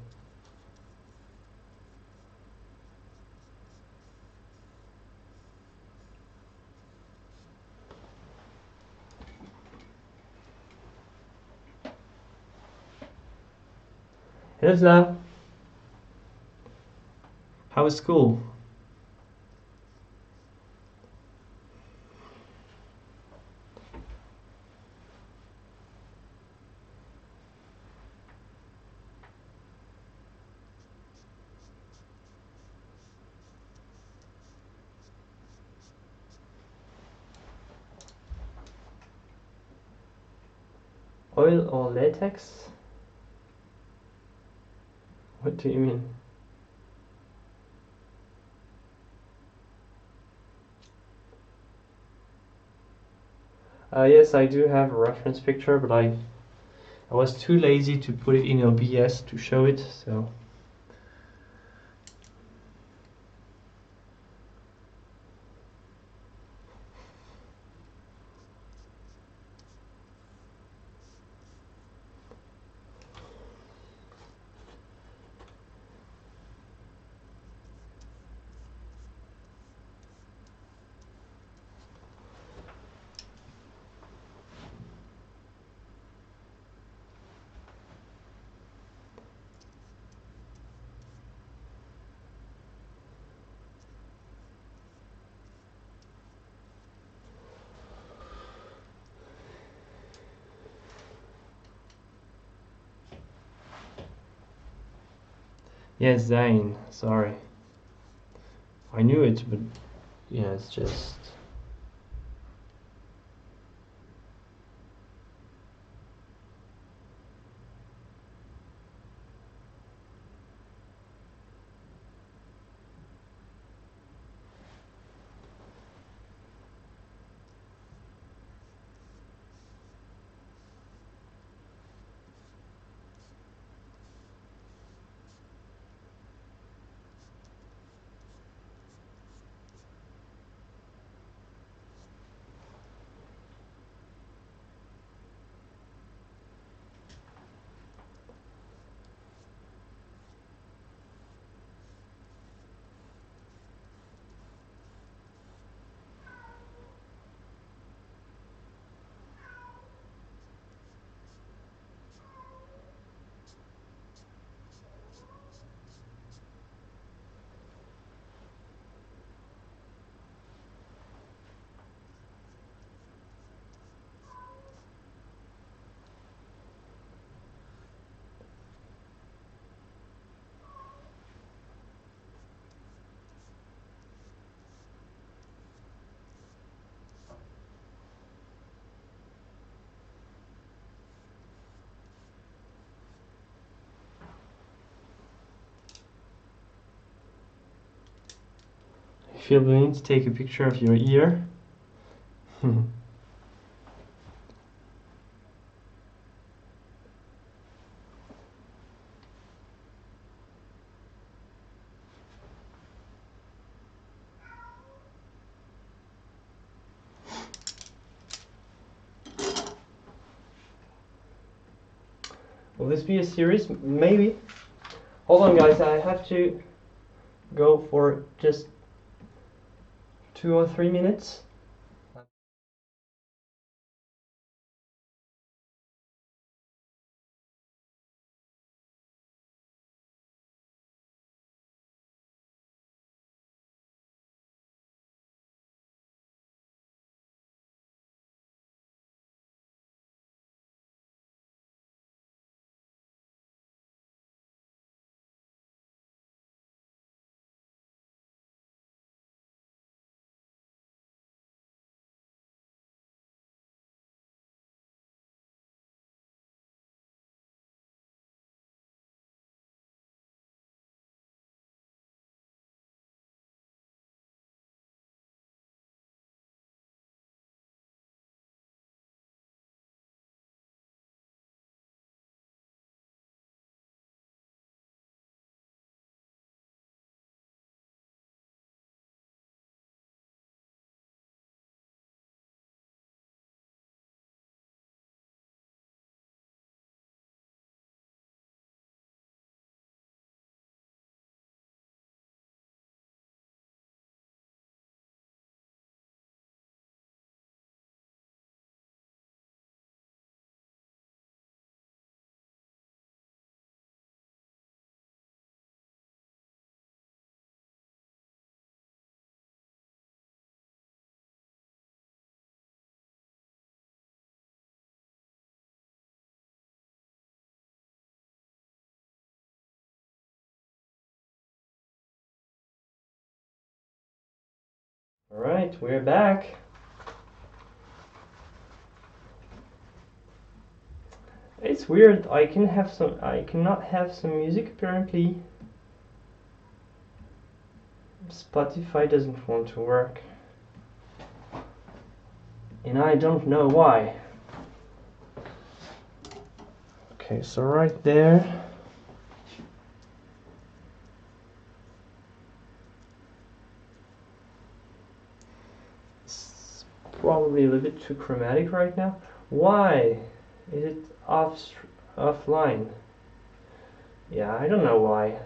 S1: Hello, Sla. How was school? Oil or latex? What do you mean? Yes, I do have a reference picture, but I was too lazy to put it in OBS to show it, so. Yes, Zane, sorry. I knew it, but yeah, it's just. feel the need to take a picture of your ear. Will this be a series? Maybe. Hold on, guys, I have to go for just 2 or 3 minutes. Alright, we're back. It's weird, I cannot have some music apparently. Spotify doesn't want to work. And I don't know why. Okay, so right there. It's probably a little bit too chromatic right now. Why is it offline? Yeah, I don't know why.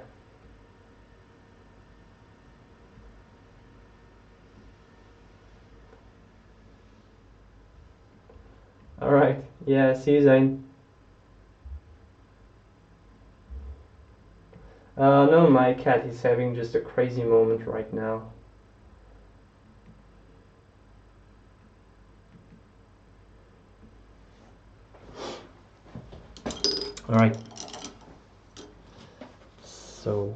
S1: Alright, yeah, see you then. No, my cat is having just a crazy moment right now. Alright. So,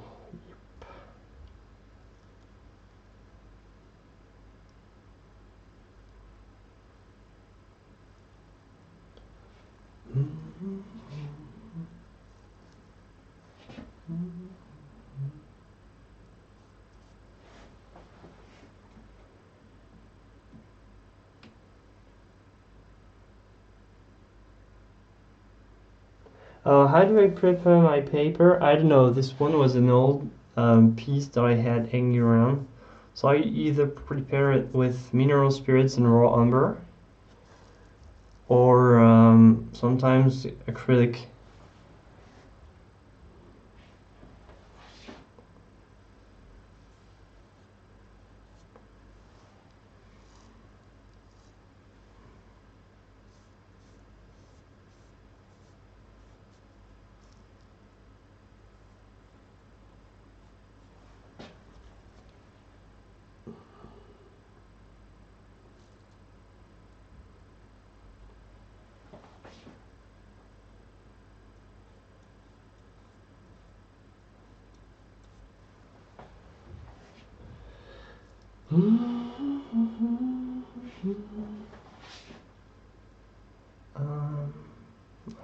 S1: how do I prepare my paper? I don't know. This one was an old piece that I had hanging around. So I either prepare it with mineral spirits and raw umber, or sometimes acrylic.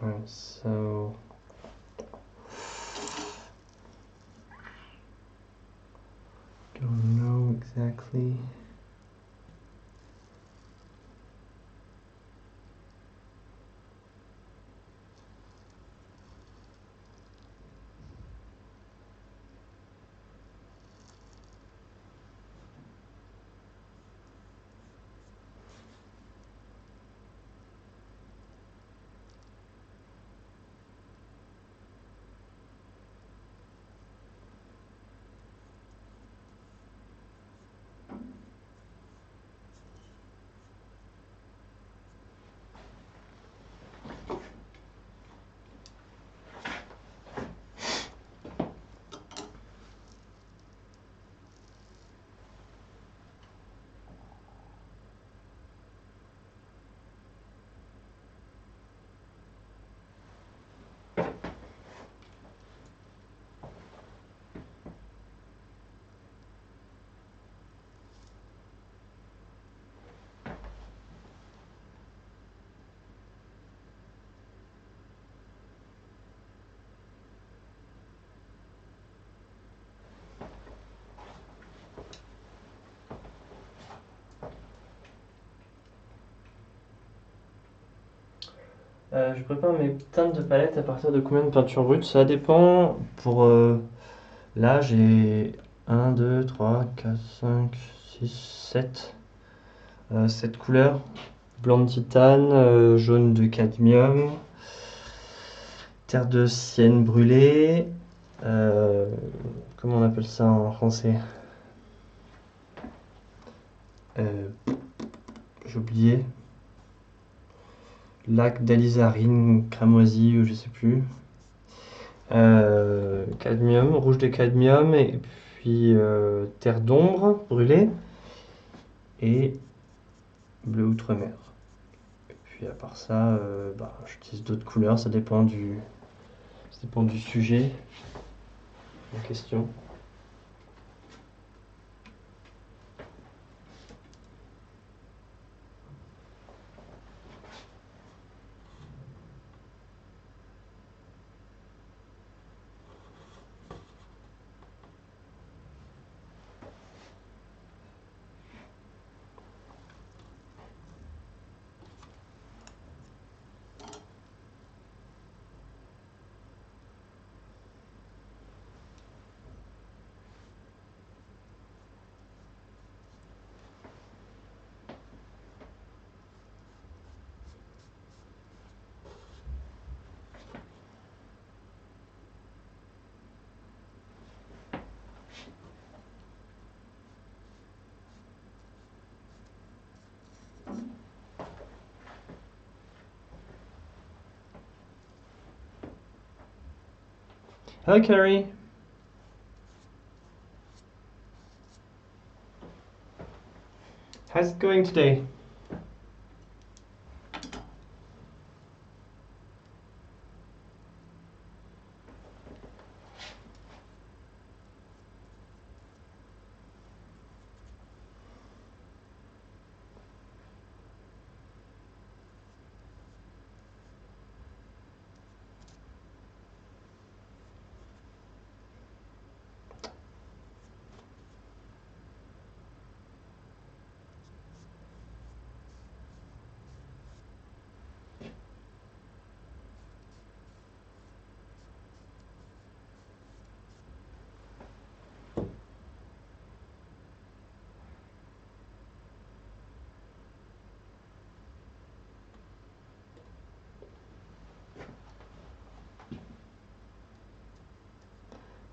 S1: Alright, so don't know exactly. Je prépare mes teintes de palette à partir de combien de peintures brutes? Ça dépend. Pour là, j'ai 1, 2, 3, 4, 5, 6, 7. 7 couleurs. Blanc de titane, jaune de cadmium, terre de sienne brûlée. Comment on appelle ça en français? J'ai oublié. Lac d'alizarine cramoisi ou je sais plus. Cadmium, rouge de cadmium et puis terre d'ombre brûlée et bleu outre-mer. Et puis à part ça, j'utilise d'autres couleurs, ça dépend du sujet en question. Hello, Carrie. How's it going today?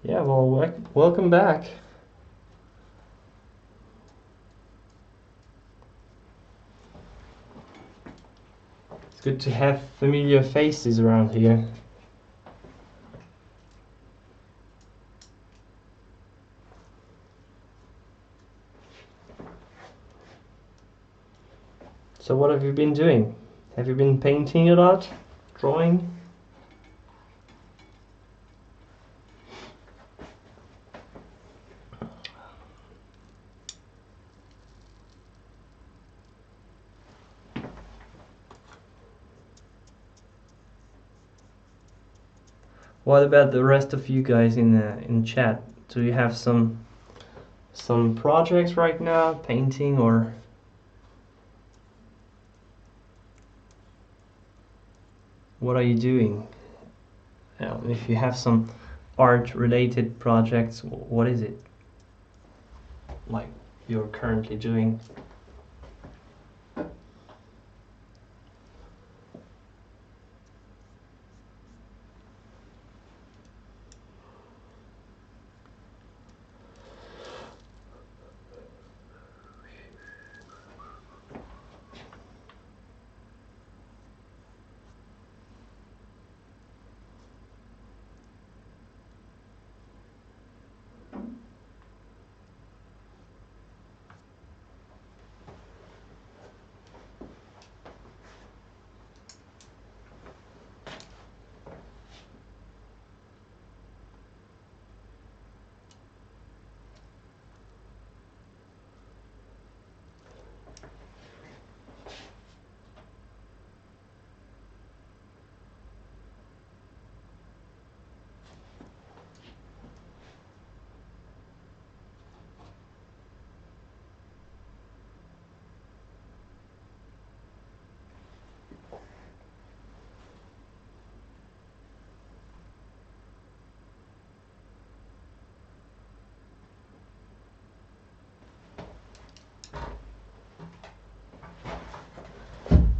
S1: Yeah, well, welcome back. It's good to have familiar faces around here. So what have you been doing? Have you been painting a lot? Drawing? What about the rest of you guys in chat? Do you have some projects right now, painting or what are you doing? If you have some art-related projects, what is it like you're currently doing?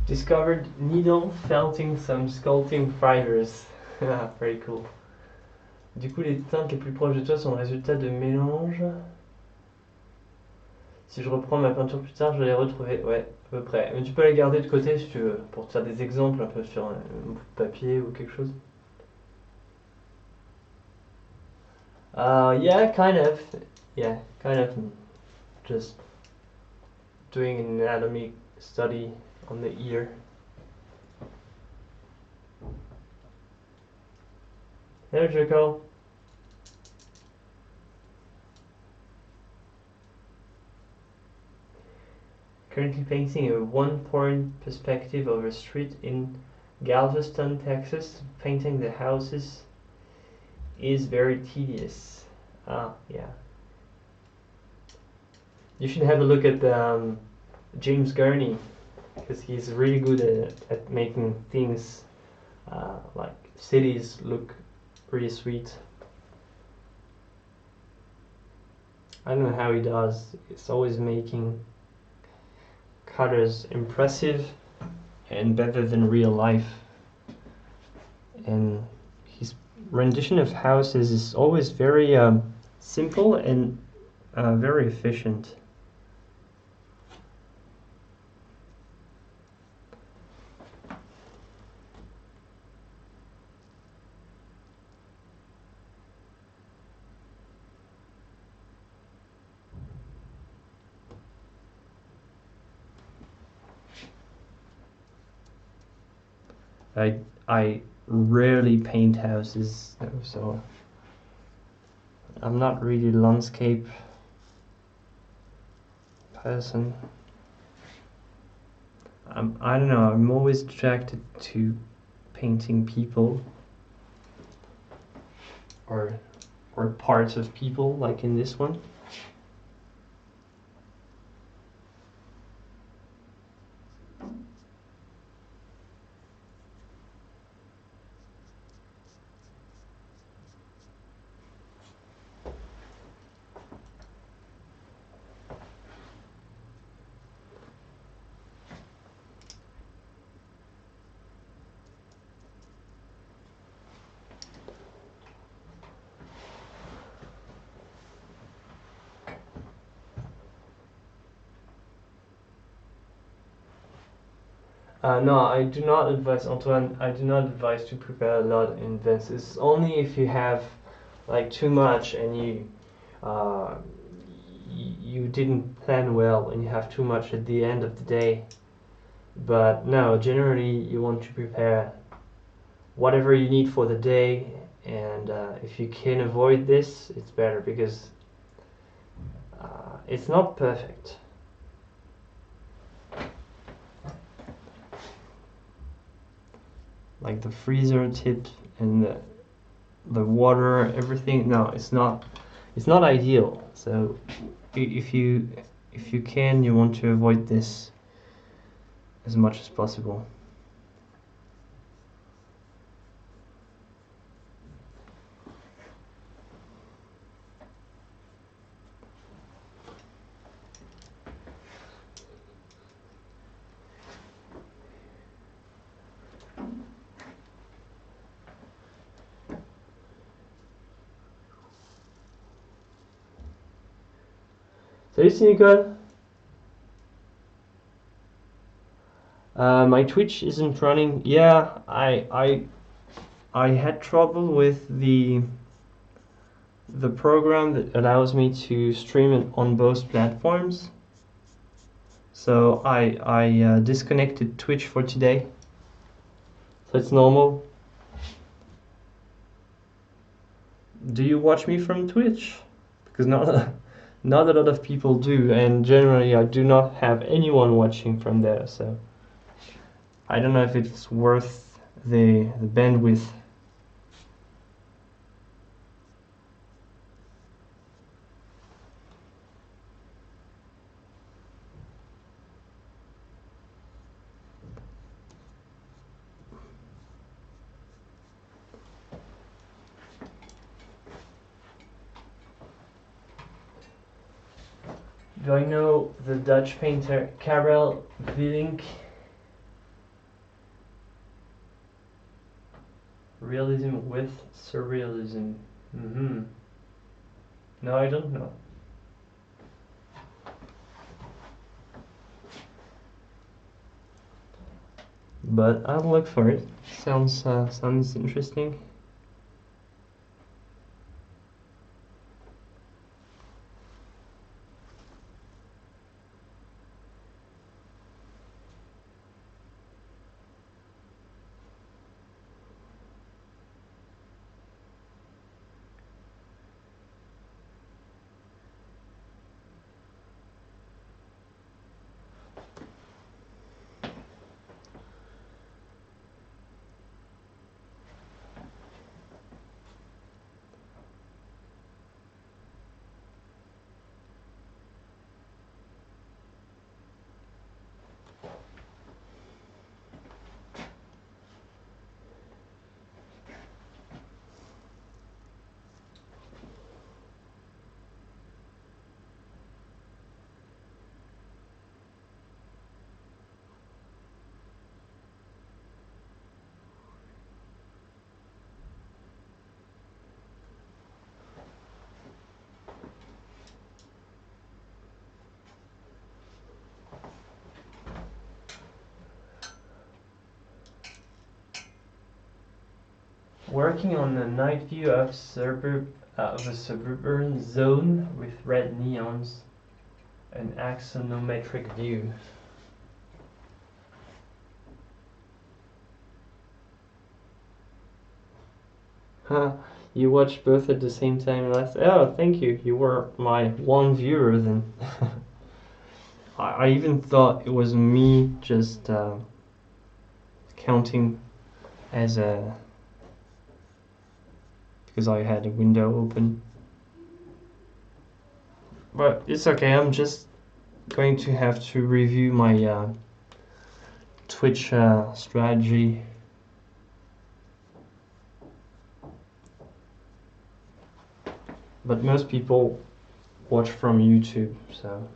S1: Discovered needle felting some sculpting fibers. Very cool. Du coup, les teintes les plus proches de toi sont le résultat de mélanges. Si je reprends ma peinture plus tard, je vais les retrouver. Ouais, à peu près. Mais tu peux les garder de côté si tu veux, pour te faire des exemples un peu sur un bout de papier ou quelque chose. Yeah, kind of. Yeah, kind of. Just doing an anatomy study on the ear. Hello, Draco. Currently painting a one-point perspective of a street in Galveston, Texas. Painting the houses is very tedious. Yeah. You should have a look at James Gurney, because he's really good at making things like cities look pretty sweet. I don't know how he does. It's always making colors impressive and better than real life. And his rendition of houses is always very simple and very efficient. I rarely paint houses, so I'm not really a landscape person. I don't know, I'm always attracted to painting people or parts of people, like in this one. No, I do not advise, Antoine, I do not advise to prepare a lot in advance. It's only if you have like too much and you didn't plan well and you have too much at the end of the day. But no, generally you want to prepare whatever you need for the day, and if you can avoid this, it's better, because it's not perfect. Like the freezer tip and the water, everything. No, it's not ideal. So if you can, you want to avoid this as much as possible. Salut Nicole. My Twitch isn't running. Yeah, I had trouble with the program that allows me to stream it on both platforms. So I disconnected Twitch for today. So it's normal. Do you watch me from Twitch? Because not a lot of people do, and generally I do not have anyone watching from there, so I don't know if it's worth the bandwidth. Do I know the Dutch painter Karel Willink? Realism with surrealism. No, I don't know. But I'll look for it. Sounds interesting. Working on a night view of a suburban zone with red neons, an axonometric view. Huh, you watched both at the same time last... Oh, thank you. You were my one viewer then. I even thought it was me just counting as a... because I had a window open. But it's okay, I'm just going to have to review my Twitch strategy. But most people watch from YouTube, so...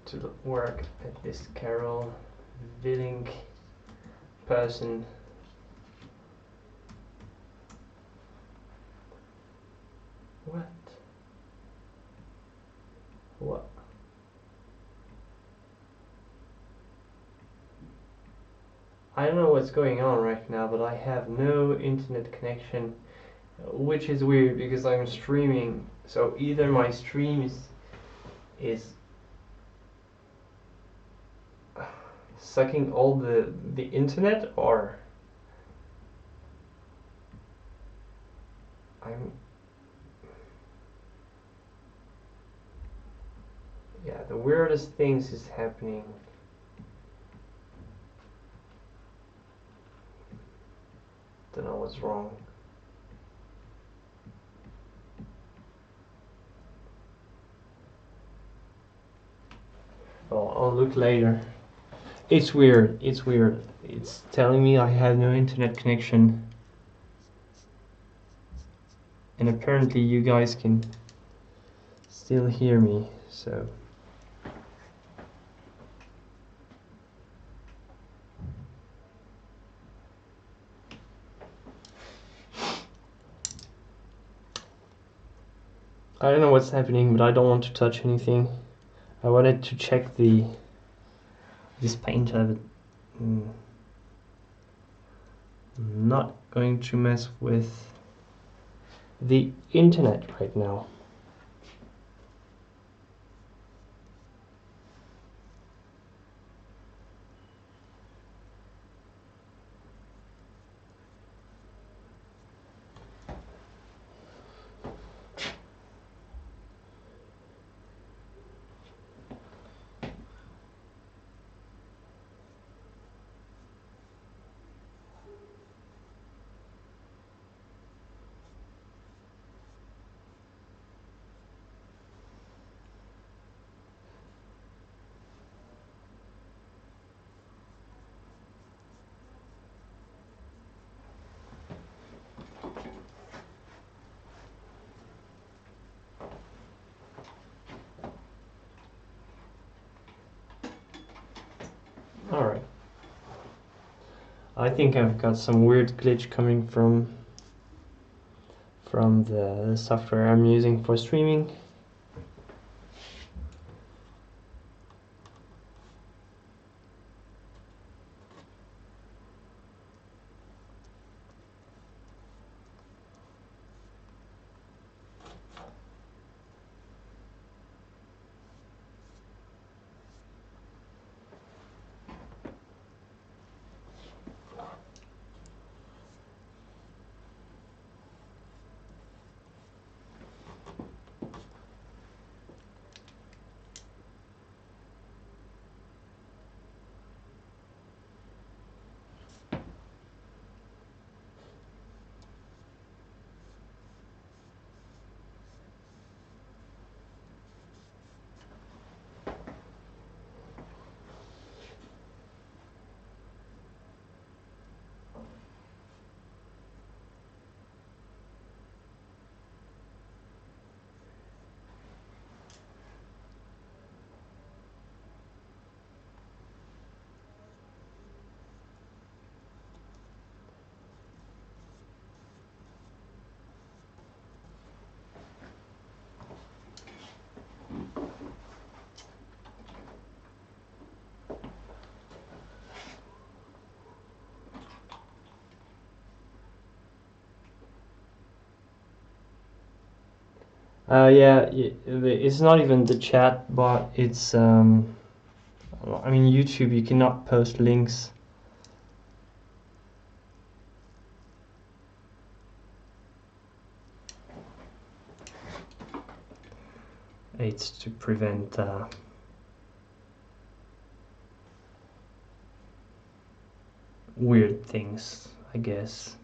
S1: to work at this Carol Villing person. What? What? I don't know what's going on right now, but I have no internet connection, which is weird because I'm streaming. So either my stream is sucking all the internet, or yeah, the weirdest things is happening. Don't know what's wrong. Oh, I'll look later. It's weird. It's weird. It's telling me I have no internet connection. and apparently you guys can still hear me, so I don't know what's happening, but I don't want to touch anything. I wanted to check this painter, but I'm not going to mess with the internet right now. Alright. I think I've got some weird glitch coming from the software I'm using for streaming. Yeah, it's not even the chat bot, it's I mean YouTube, you cannot post links. It's to prevent weird things, I guess.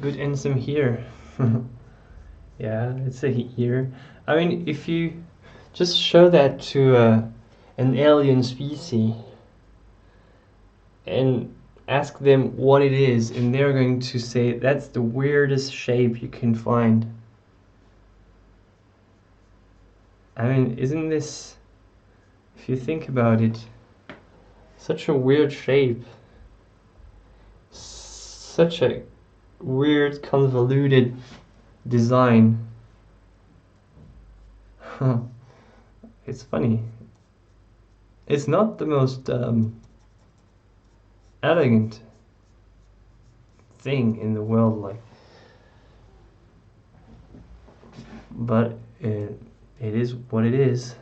S1: good handsome here. Yeah, it's a ear. I mean, if you just show that to an alien species and ask them what it is, and they're going to say that's the weirdest shape you can find. I mean, isn't this, if you think about it, such a weird shape, such a weird convoluted design. It's funny. It's not the most elegant thing in the world, like, but it is what it is.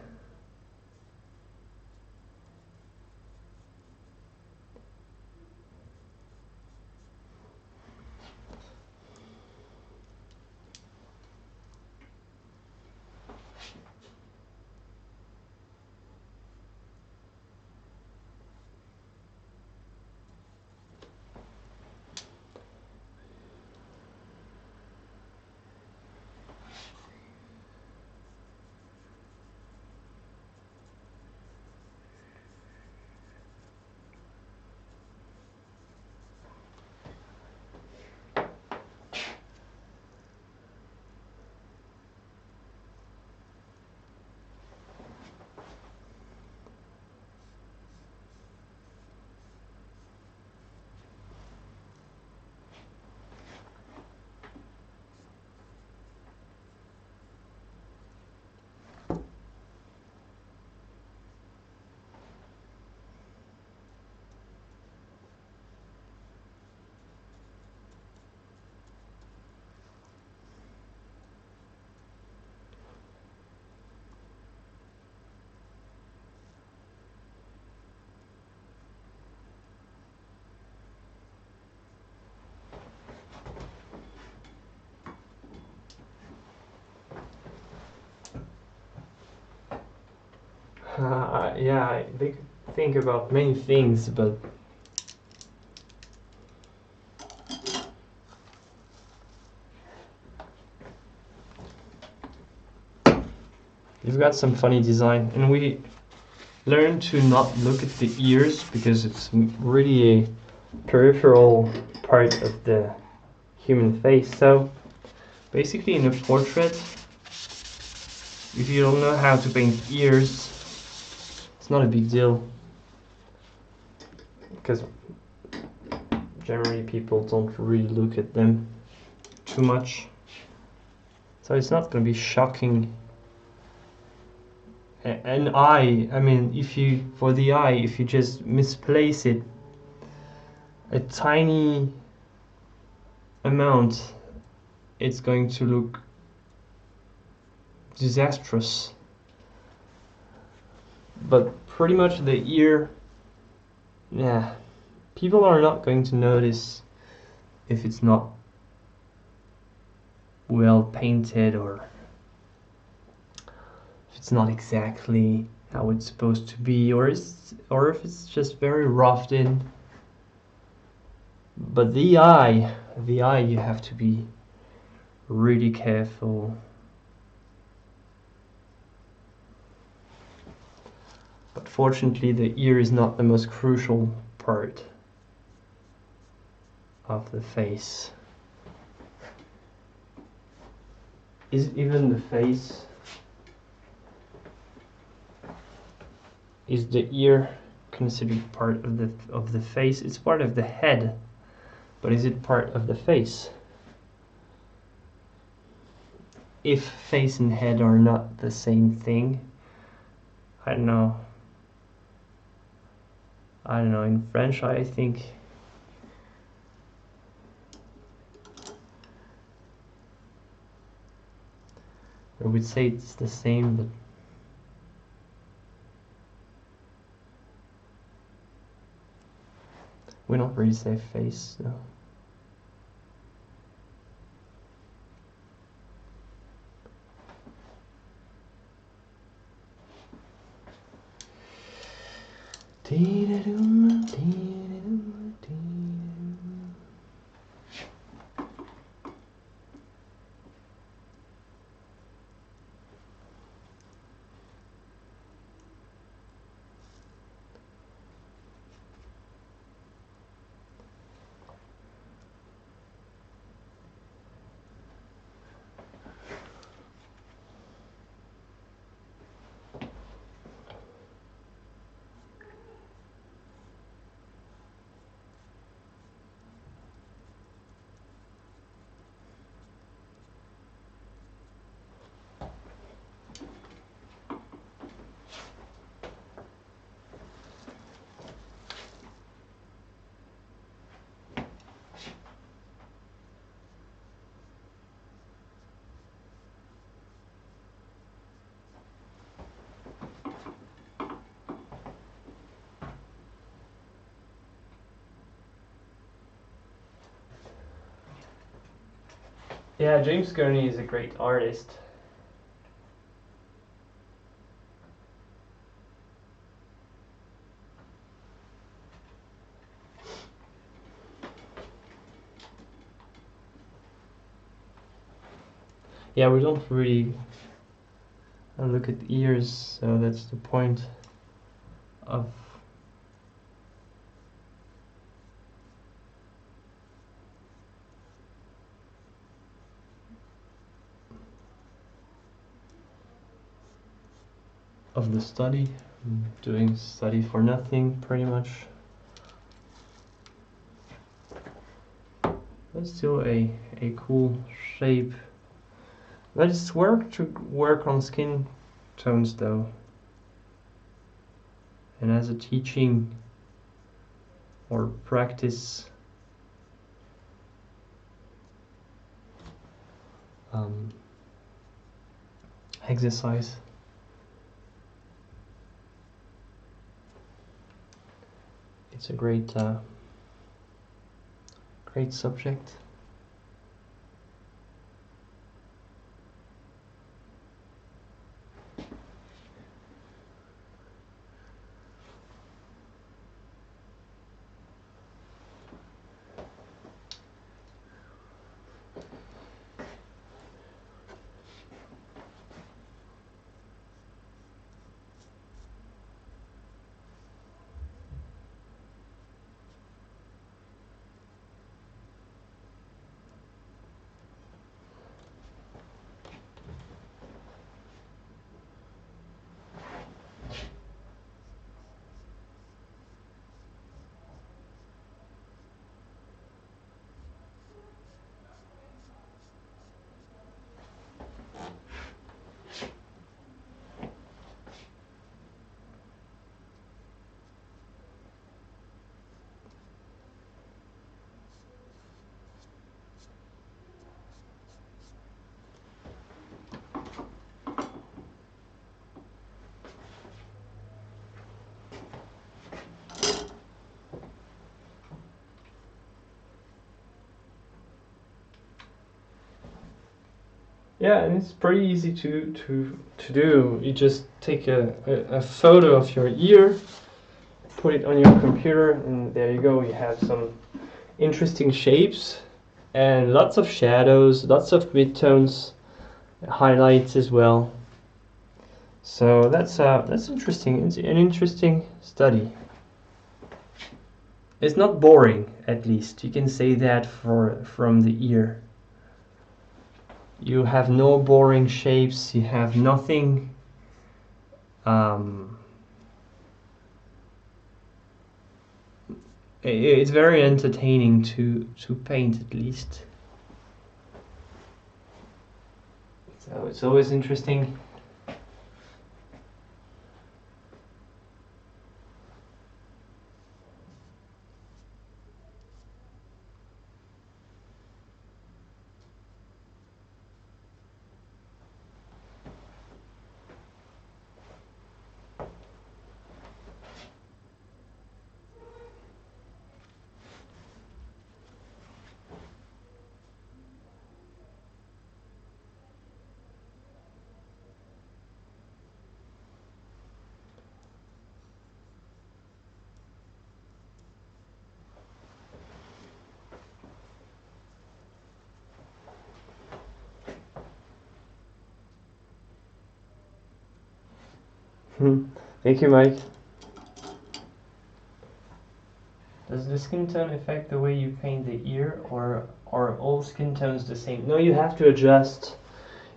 S1: Yeah, they could think about many things, but you've got some funny design. And we learn to not look at the ears because it's really a peripheral part of the human face. So basically in a portrait, if you don't know how to paint ears, it's not a big deal, because generally people don't really look at them too much. So it's not going to be shocking. An eye, I mean, for the eye, if you just misplace it a tiny amount, it's going to look disastrous. But pretty much the ear, yeah, people are not going to notice if it's not well painted, or if it's not exactly how it's supposed to be, or if it's just very roughed in. But the eye, you have to be really careful. But fortunately, the ear is not the most crucial part of the face. Is even the face, is the ear considered part of the face? It's part of the head, but is it part of the face? If face and head are not the same thing, I don't know. In French, I think I would say it's the same, but we don't really say face, no. Yeah, James Gurney is a great artist. Yeah, we don't really look at ears, so that's the point of the study. I'm doing study for nothing, pretty much. But still a cool shape. Let's work on skin tones though. And as a teaching or practice exercise, it's a great subject. Yeah, and it's pretty easy to do. You just take a photo of your ear, put it on your computer, and there you go. You have some interesting shapes and lots of shadows, lots of midtones, highlights as well. So that's interesting. It's an interesting study. It's not boring, at least. You can say that from the ear. You have no boring shapes. You have nothing. It's very entertaining to paint, at least. So it's always interesting. Thank you, Mike. Does the skin tone affect the way you paint the ear, or are all skin tones the same? No, you have to adjust.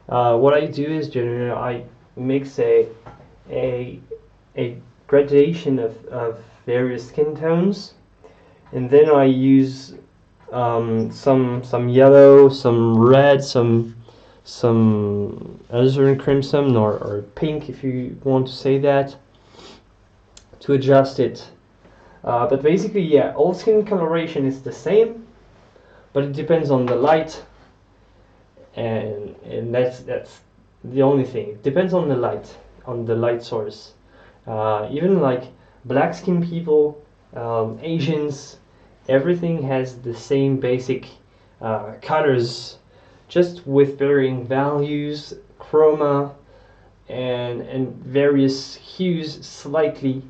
S1: What I do is generally I mix a gradation of various skin tones, and then I use some yellow, some red, some alizarin crimson, or pink, if you want to say that, to adjust it. But basically, yeah, all skin coloration is the same, but it depends on the light, and that's the only thing. It depends on the light source. Even like black skin people, Asians, everything has the same basic colors, just with varying values, chroma, and various hues slightly,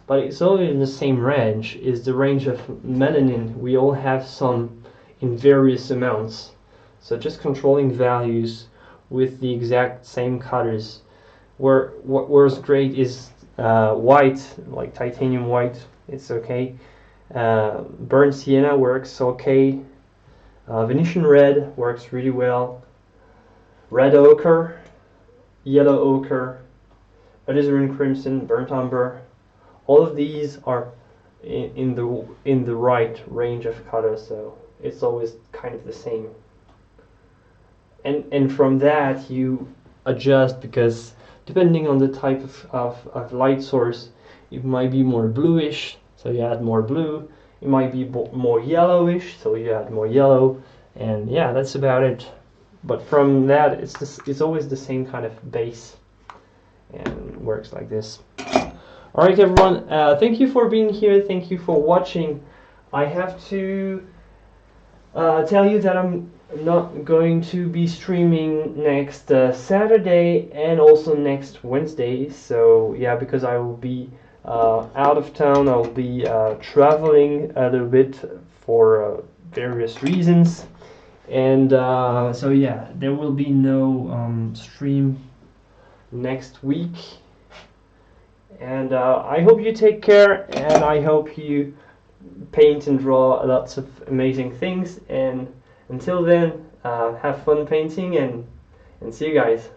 S1: but it's all in the same range. Is the range of melanin. We all have some in various amounts, so just controlling values with the exact same colors. What works great is white, like titanium white. It's okay. Burnt sienna works okay. Venetian red works really well. Red ochre, yellow ochre, alizarin crimson, burnt umber. All of these are in the right range of colors, so it's always kind of the same. And from that you adjust, because depending on the type of light source, it might be more bluish, so you add more blue. It might be more yellowish, so you add more yellow. And yeah, that's about it. But from that, it's always the same kind of base, and works like this. All right, everyone. Thank you for being here. Thank you for watching. I have to tell you that I'm not going to be streaming next Saturday and also next Wednesday. So yeah, because I will be out of town. I will be traveling a little bit for various reasons. And so yeah, there will be no stream next week. And I hope you take care, and I hope you paint and draw lots of amazing things. And until then, have fun painting, and see you guys.